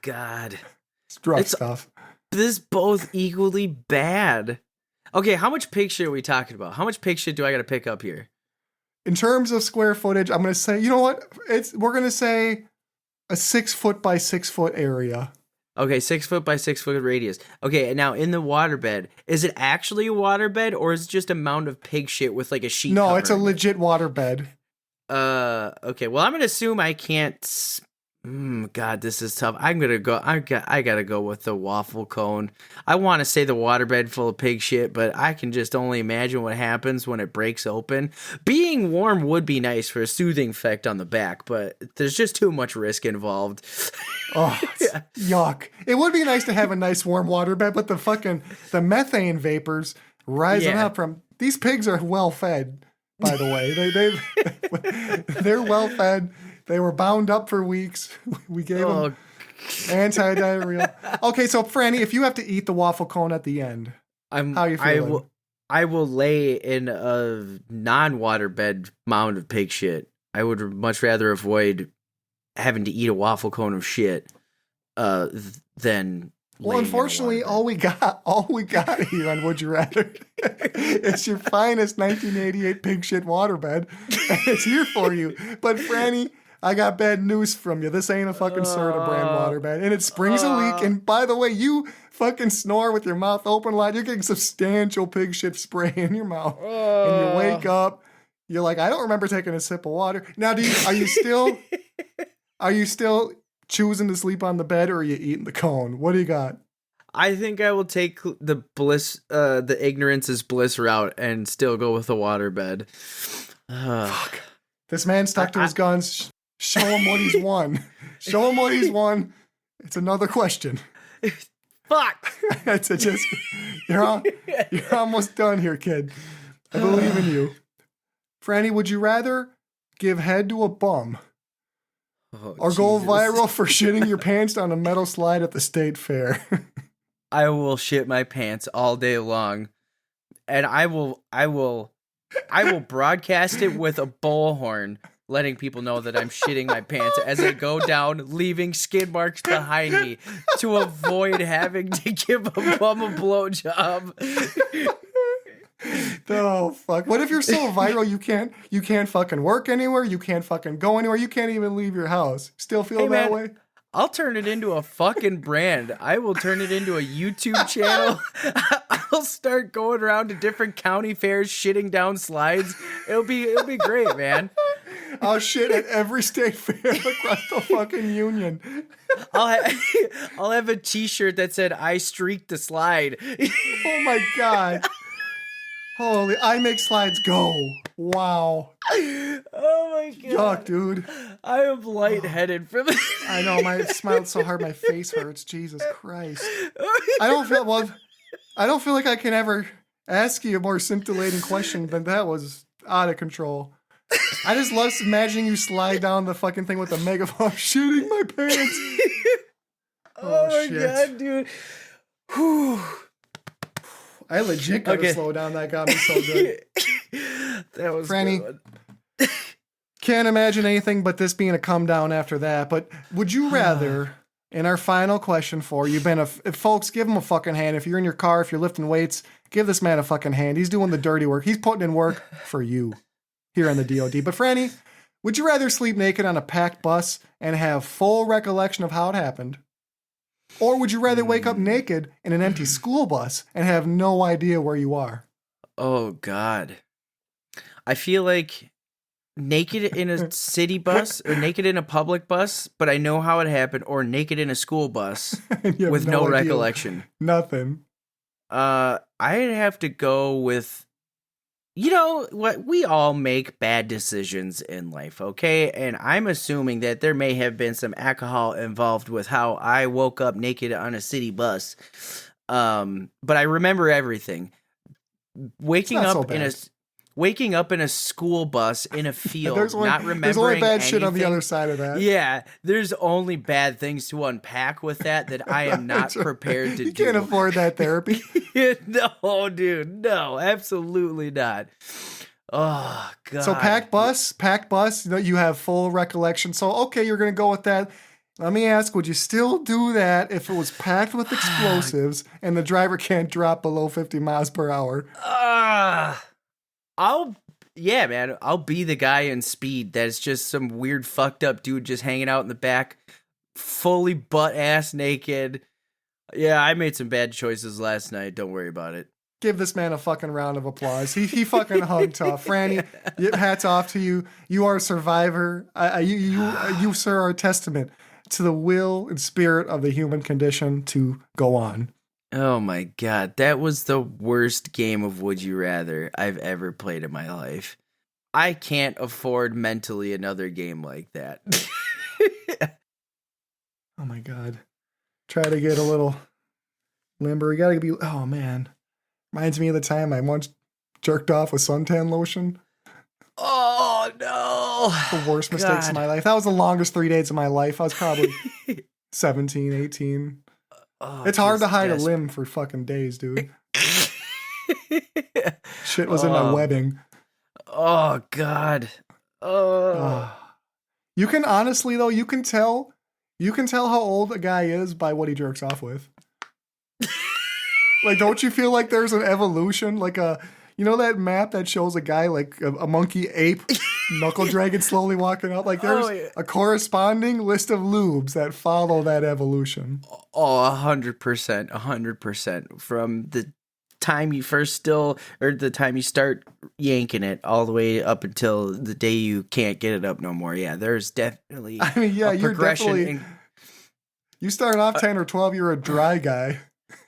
God. It's rough stuff. This is both equally bad. Okay, how much pig shit are we talking about? How much pig shit do I got to pick up here? In terms of square footage, I'm going to say, you know what? We're going to say a 6 foot by 6 foot area. Okay, 6 foot by 6 foot radius. Okay, and now in the waterbed, is it actually a waterbed or is it just a mound of pig shit with like a sheet? No, it's a legit waterbed. Okay. Well, I'm gonna assume I can't. God, this is tough. I'm gonna go. I gotta go with the waffle cone. I want to say the waterbed full of pig shit, but I can just only imagine what happens when it breaks open. Being warm would be nice for a soothing effect on the back, but there's just too much risk involved. Oh, yuck! It would be nice to have a nice warm waterbed, but the methane vapors rising up from these pigs are well fed. By the way, they're well fed. They were bound up for weeks. We gave them anti-diarrhea. Okay, so Frannie, if you have to eat the waffle cone at the end, how are you feeling? I will lay in a non-waterbed mound of pig shit. I would much rather avoid having to eat a waffle cone of shit than. Well, unfortunately, all we got here on Would You Rather is your finest 1988 pig shit waterbed, and it's here for you. But Frannie, I got bad news from you. This ain't a fucking Serta brand waterbed, and it springs a leak. And by the way, you fucking snore with your mouth open a lot. You're getting substantial pig shit spray in your mouth, and you wake up. You're like, I don't remember taking a sip of water. Now, are you still choosing to sleep on the bed, or are you eating the cone? What do you got? I think I will take the ignorance is bliss route and still go with the waterbed. Fuck. This man stuck to his guns. Show him what he's won. Show him what he's won. It's another question. Fuck. You're almost done here, kid. I believe in you. Frannie, would you rather give head to a bum or go viral for shitting your pants down a metal slide at the state fair? I will shit my pants all day long, and I will broadcast it with a bullhorn, letting people know that I'm shitting my pants as I go down, leaving skid marks behind me to avoid having to give a bum a blowjob. Oh fuck! What if you're so viral you can't fucking work anywhere, you can't fucking go anywhere, you can't even leave your house? Still feel that way? I'll turn it into a fucking brand. I will turn it into a YouTube channel. I'll start going around to different county fairs, shitting down slides. It'll be great, man. I'll shit at every state fair across the fucking union. I'll have a T-shirt that said "I streaked the slide." Oh my god. Holy, I make slides go. Wow. Oh my god. Yuck, dude. I am lightheaded from it. I know, I smiled so hard my face hurts. Jesus Christ. I don't feel like I can ever ask you a more scintillating question than that was out of control. I just love imagining you slide down the fucking thing with a megaphone, shooting my pants. Oh my god, dude. Whew. I legit gotta slow down. That got me so good. That was Frannie. Good. Can't imagine anything but this being a come down after that. But would you rather, in our final question for you, folks, give him a fucking hand. If you're in your car, if you're lifting weights, give this man a fucking hand. He's doing the dirty work. He's putting in work for you here on the DOD. But Frannie, would you rather sleep naked on a packed bus and have full recollection of how it happened? Or would you rather wake up naked in an empty school bus and have no idea where you are? Oh, God. I feel like naked in a city bus or naked in a public bus, but I know how it happened, or naked in a school bus with no recollection. Nothing. I'd have to go with, you know what? We all make bad decisions in life, okay? And I'm assuming that there may have been some alcohol involved with how I woke up naked on a city bus. But I remember everything. Waking waking up in a school bus in a field, not remembering there's only bad anything. shit on the other side of that. Yeah, there's only bad things to unpack with that I am not prepared to do. You can't afford that therapy. No, dude, no, absolutely not. Oh, God. So packed bus, you have full recollection. So, okay, you're going to go with that. Let me ask, would you still do that if it was packed with explosives and the driver can't drop below 50 miles per hour? Yeah, man, I'll be the guy in Speed that's just some weird fucked up dude just hanging out in the back, fully butt-ass naked. Yeah, I made some bad choices last night. Don't worry about it. Give this man a fucking round of applause. He fucking hung tough. Frannie, hats off to you. You are a survivor. You, sir, are a testament to the will and spirit of the human condition to go on. Oh my God, that was the worst game of Would You Rather I've ever played in my life. I can't afford mentally another game like that. Oh my God. Try to get a little limber. You gotta be, oh man. Reminds me of the time I once jerked off with suntan lotion. Oh no. The worst mistakes of my life. That was the longest 3 days of my life. I was probably 17, 18. It's hard to hide a limb for fucking days, dude. Shit was in my webbing. Oh God. You can honestly though, you can tell how old a guy is by what he jerks off with. Like, don't you feel like there's an evolution? Like that map that shows a guy like a monkey ape knuckle dragon slowly walking up? Like there's a corresponding list of lubes that follow that evolution. Oh, 100%. From the time you the time you start yanking it all the way up until the day you can't get it up no more. Yeah, there's definitely a progression. You start off 10 or 12, you're a dry guy.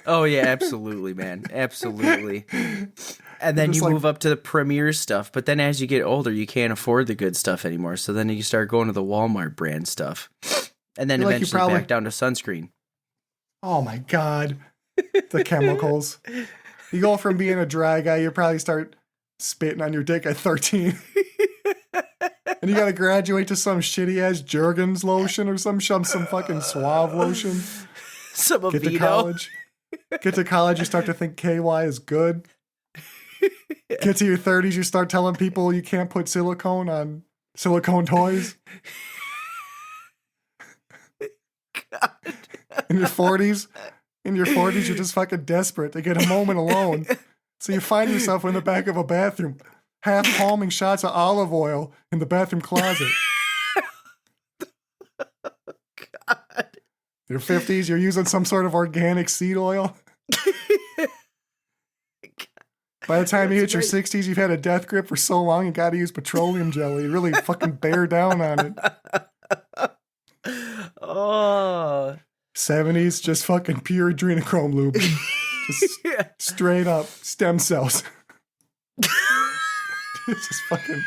Oh yeah, absolutely, man. Absolutely. And then you move up to the premier stuff, but then as you get older, you can't afford the good stuff anymore. So then you start going to the Walmart brand stuff. And then eventually back down to sunscreen. Oh my God. The chemicals. You go from being a dry guy, you probably start spitting on your dick at 13. And you gotta graduate to some shitty ass Jergens lotion or some fucking Suave lotion. Get to college. You start to think KY is good. Get to your 30s, you start telling people you can't put silicone on silicone toys. God. In your 40s, you're just fucking desperate to get a moment alone. So you find yourself in the back of a bathroom, half palming shots of olive oil in the bathroom closet. God. Your 50s, you're using some sort of organic seed oil. By the time you hit your 60s, you've had a death grip for so long, you got to use petroleum jelly. You really fucking bear down on it. Oh. 70s, just fucking pure adrenochrome lube. Just straight up stem cells. It's just fucking.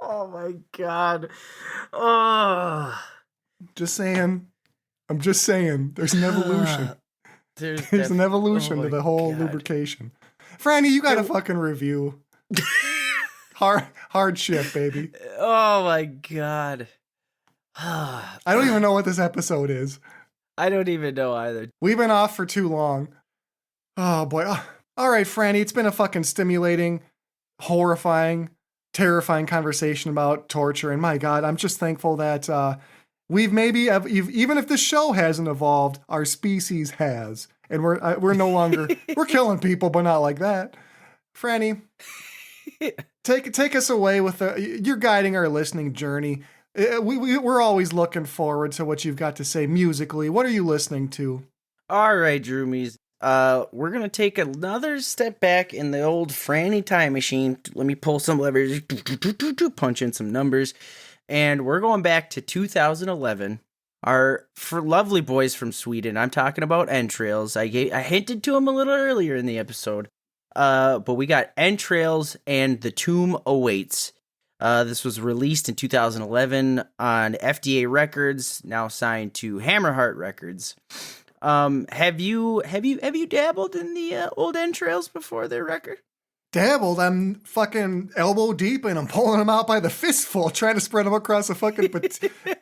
Oh my God. Oh. Just saying. I'm just saying, there's an evolution. There's an evolution to the whole lubrication. Frannie, you got a fucking review. Hard shit, baby. Oh my God. I don't even know what this episode is. I don't even know either. We've been off for too long. Oh boy. All right, Frannie, it's been a fucking stimulating, horrifying, terrifying conversation about torture. And my God, I'm just thankful that we've even if the show hasn't evolved, our species has. And we're no longer, we're killing people, but not like that. Frannie, take us away with you're guiding our listening journey. We're always looking forward to what you've got to say musically. What are you listening to? All right, Droomies. We're going to take another step back in the old Frannie time machine. Let me pull some levers, punch in some numbers. And we're going back to 2011. For lovely boys from Sweden, I'm talking about Entrails. I hinted to them a little earlier in the episode. But we got Entrails and The Tomb Awaits. This was released in 2011 on FDA Records, now signed to Hammerheart Records. Have you dabbled in the old Entrails before their record? dabbled. I'm fucking elbow deep and I'm pulling them out by the fistful, trying to spread them across a fucking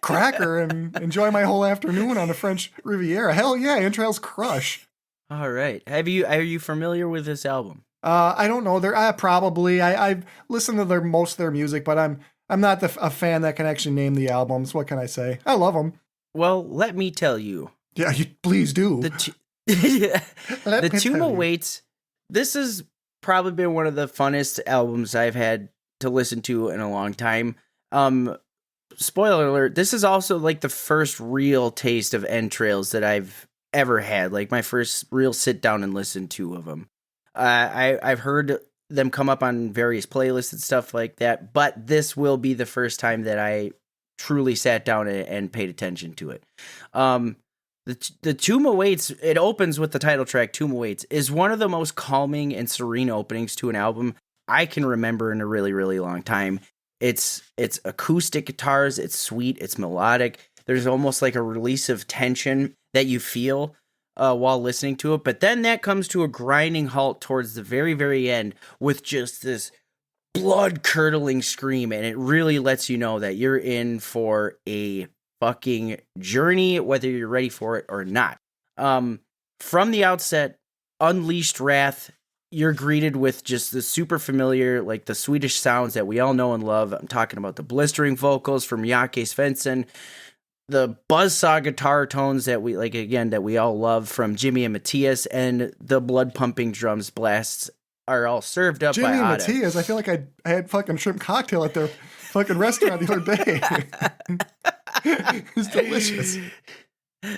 cracker and enjoy my whole afternoon on the French Riviera. Hell yeah, Entrails crush. All right. Are you familiar with this album? I don't know. I've listened to most of their music, but I'm not a fan that can actually name the albums. What can I say? I love them. Well, let me tell you. Yeah, you please do. The Tomb Awaits. This has probably been one of the funnest albums I've had to listen to in a long time. Spoiler alert, this is also like the first real taste of Entrails that I've ever had. Like my first real sit down and listen to of them. I've heard them come up on various playlists and stuff like that, but this will be the first time that I truly sat down and paid attention to it. The Tomb Awaits, it opens with the title track, Tomb Awaits, is one of the most calming and serene openings to an album I can remember in a really, really long time. It's acoustic guitars, it's sweet, it's melodic. There's almost like a release of tension that you feel while listening to it. But then that comes to a grinding halt towards the very, very end with just this blood-curdling scream, and it really lets you know that you're in for a fucking journey, whether you're ready for it or not. From the outset, Unleashed Wrath, you're greeted with just the super familiar, like the Swedish sounds that we all know and love. I'm talking about the blistering vocals from Jake Svensson, the buzzsaw guitar tones that we like, again, that we all love from Jimmy and Matthias, and the blood-pumping drums blasts are all served up Jimmy by and Ada. Matthias, I feel like I had fucking shrimp cocktail at their fucking restaurant the other day. It's delicious.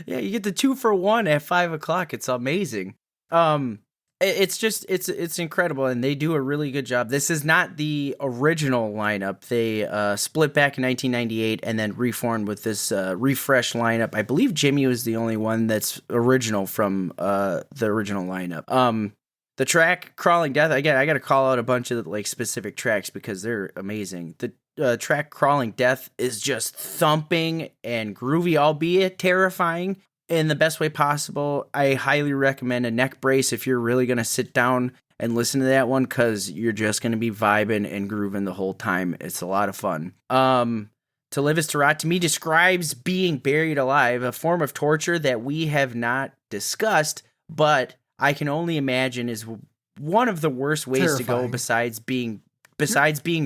Yeah, you get the 2-for-1 at 5:00. It's amazing. It's incredible, and they do a really good job. This is not the original lineup. They split back in 1998 and then reformed with this refreshed lineup. I believe Jimmy was the only one that's original from the original lineup. The track Crawling Death, again, I got to call out a bunch of like specific tracks because they're amazing. The track Crawling Death is just thumping and groovy, albeit terrifying in the best way possible. I highly recommend a neck brace if you're really going to sit down and listen to that one, because you're just going to be vibing and grooving the whole time. It's a lot of fun. To Live is to Rot, to me, describes being buried alive, a form of torture that we have not discussed, but I can only imagine is one of the worst ways to go besides being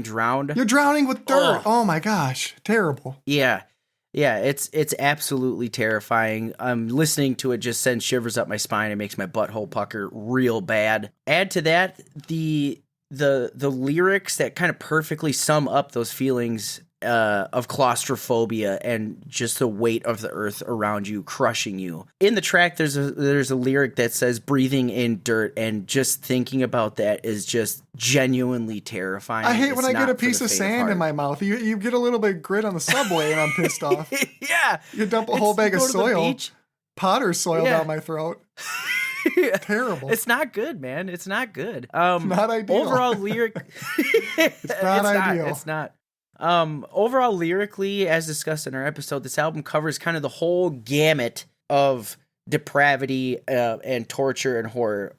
drowned. You're drowning with dirt. Oh my gosh. Terrible. Yeah. Yeah, it's absolutely terrifying. Listening to it just sends shivers up my spine. It makes my butthole pucker real bad. Add to that the lyrics that kind of perfectly sum up those feelings of claustrophobia and just the weight of the earth around you crushing you. In the track, there's a lyric that says breathing in dirt, and just thinking about that is just genuinely terrifying. I hate when I get a piece of sand in my mouth. You get a little bit of grit on the subway and I'm pissed off. Yeah. You dump a whole bag of soil, potter's soil down my throat. Terrible. It's not good, man. It's not good. It's not ideal. Overall lyric. It's not ideal. It's not. Overall, lyrically, as discussed in our episode, this album covers kind of the whole gamut of depravity and torture and horror,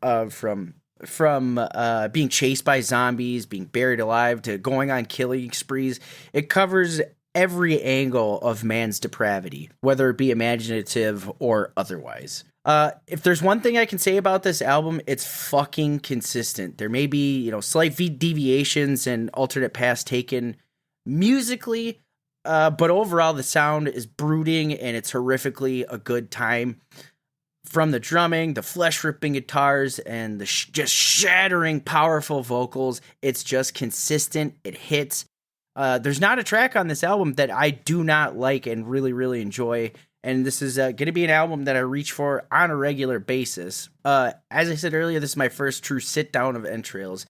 from being chased by zombies, being buried alive, to going on killing sprees. It covers every angle of man's depravity, whether it be imaginative or otherwise. If there's one thing I can say about this album, it's fucking consistent. There may be, slight deviations and alternate paths taken musically, but overall the sound is brooding and it's horrifically a good time. From the drumming, the flesh-ripping guitars, and the just shattering, powerful vocals, it's just consistent. It hits. There's not a track on this album that I do not like and really, really enjoy. And this is going to be an album that I reach for on a regular basis. As I said earlier, this is my first true sit-down of Entrails.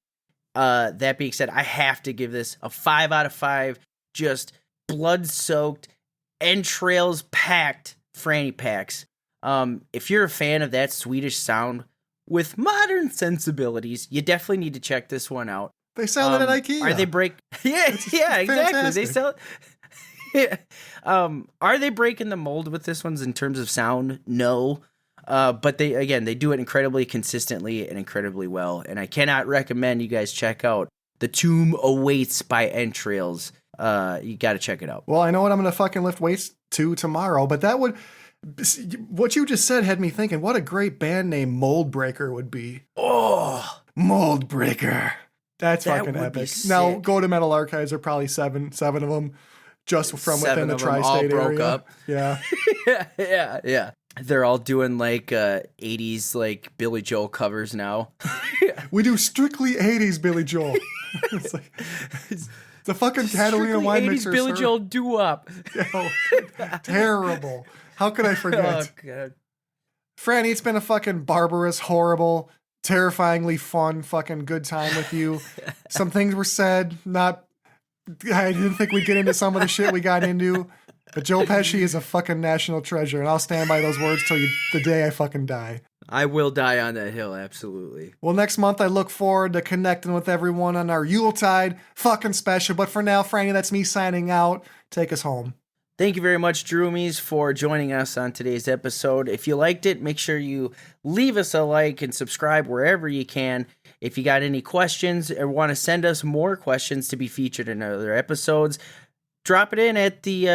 That being said, I have to give this a 5 out of 5. Just blood-soaked, entrails-packed Frannie packs. If you're a fan of that Swedish sound with modern sensibilities, you definitely need to check this one out. They sell it at IKEA. Are they Yeah, exactly. Fantastic. They sell it. Yeah. Are they breaking the mold with this one's in terms of sound? No. But they do it incredibly consistently and incredibly well. And I cannot recommend you guys check out The Tomb Awaits by Entrails. You got to check it out. Well, I know what I'm going to fucking lift weights to tomorrow, but what you just said had me thinking, what a great band name Mold Breaker would be. Oh, Mold Breaker. That fucking would be epic. sick. Now, Go to Metal Archives are probably seven of them, just from Seven within the of them all tri-state broke area. up. Yeah. yeah. They're all doing like 80s like Billy Joel covers now. We do strictly 80s Billy Joel. It's like the fucking Catalina Strictly wine 80s mixer. Billy sir. Joel doo-wop. Yo, terrible. How could I forget? Oh, God. Frannie, it's been a fucking barbarous, horrible, terrifyingly fun fucking good time with you. Some things were said, I didn't think we'd get into some of the shit we got into, but Joe Pesci is a fucking national treasure, and I'll stand by those words till the day I fucking die. I will die on that hill, absolutely. Well, next month I look forward to connecting with everyone on our Yuletide fucking special, but for now, Frannie, that's me signing out. Take us home. Thank you very much, Droomies, for joining us on today's episode. If you liked it, make sure you leave us a like and subscribe wherever you can. If you got any questions or want to send us more questions to be featured in other episodes, drop it in at the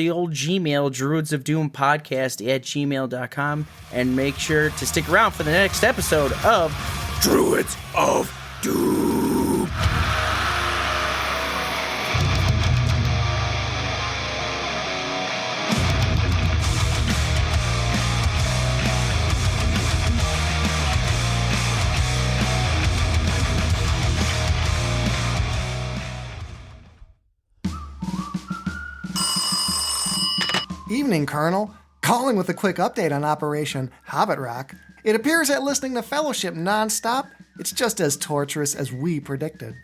old Gmail, Druids of Doom podcast at gmail.com, and make sure to stick around for the next episode of Druids of Doom. Evening, Colonel. Calling with a quick update on Operation Hobbit Rock. It appears that listening to Fellowship nonstop, it's just as torturous as we predicted.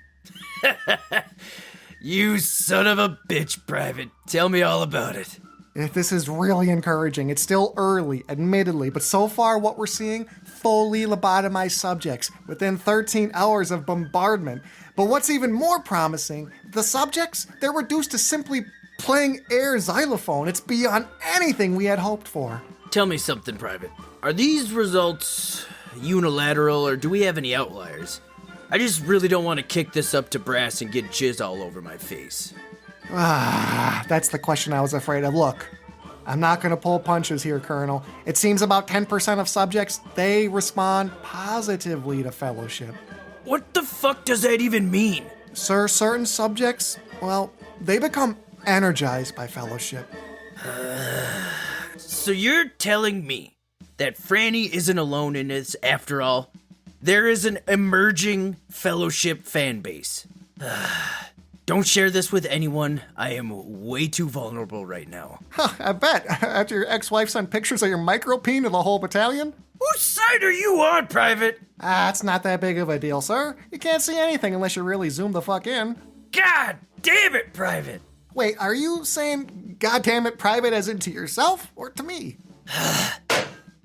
You son of a bitch, Private. Tell me all about it. This is really encouraging. It's still early, admittedly, but so far what we're seeing, fully lobotomized subjects within 13 hours of bombardment. But what's even more promising, the subjects, they're reduced to simply playing air xylophone. It's beyond anything we had hoped for. Tell me something, Private. Are these results unilateral, or do we have any outliers? I just really don't want to kick this up to brass and get jizz all over my face. That's the question I was afraid of. Look, I'm not going to pull punches here, Colonel. It seems about 10% of subjects, they respond positively to Fellowship. What the fuck does that even mean? Sir, certain subjects, well, they become energized by Fellowship. So you're telling me that Frannie isn't alone in this after all? There is an emerging Fellowship fan base. Don't share this with anyone. I am way too vulnerable right now. I bet. After your ex-wife sent pictures of your micropeen to the whole battalion? Whose side are you on, Private? It's not that big of a deal, sir. You can't see anything unless you really zoom the fuck in. God damn it, Private! Wait, are you saying, God damn it, Private, as in to yourself or to me?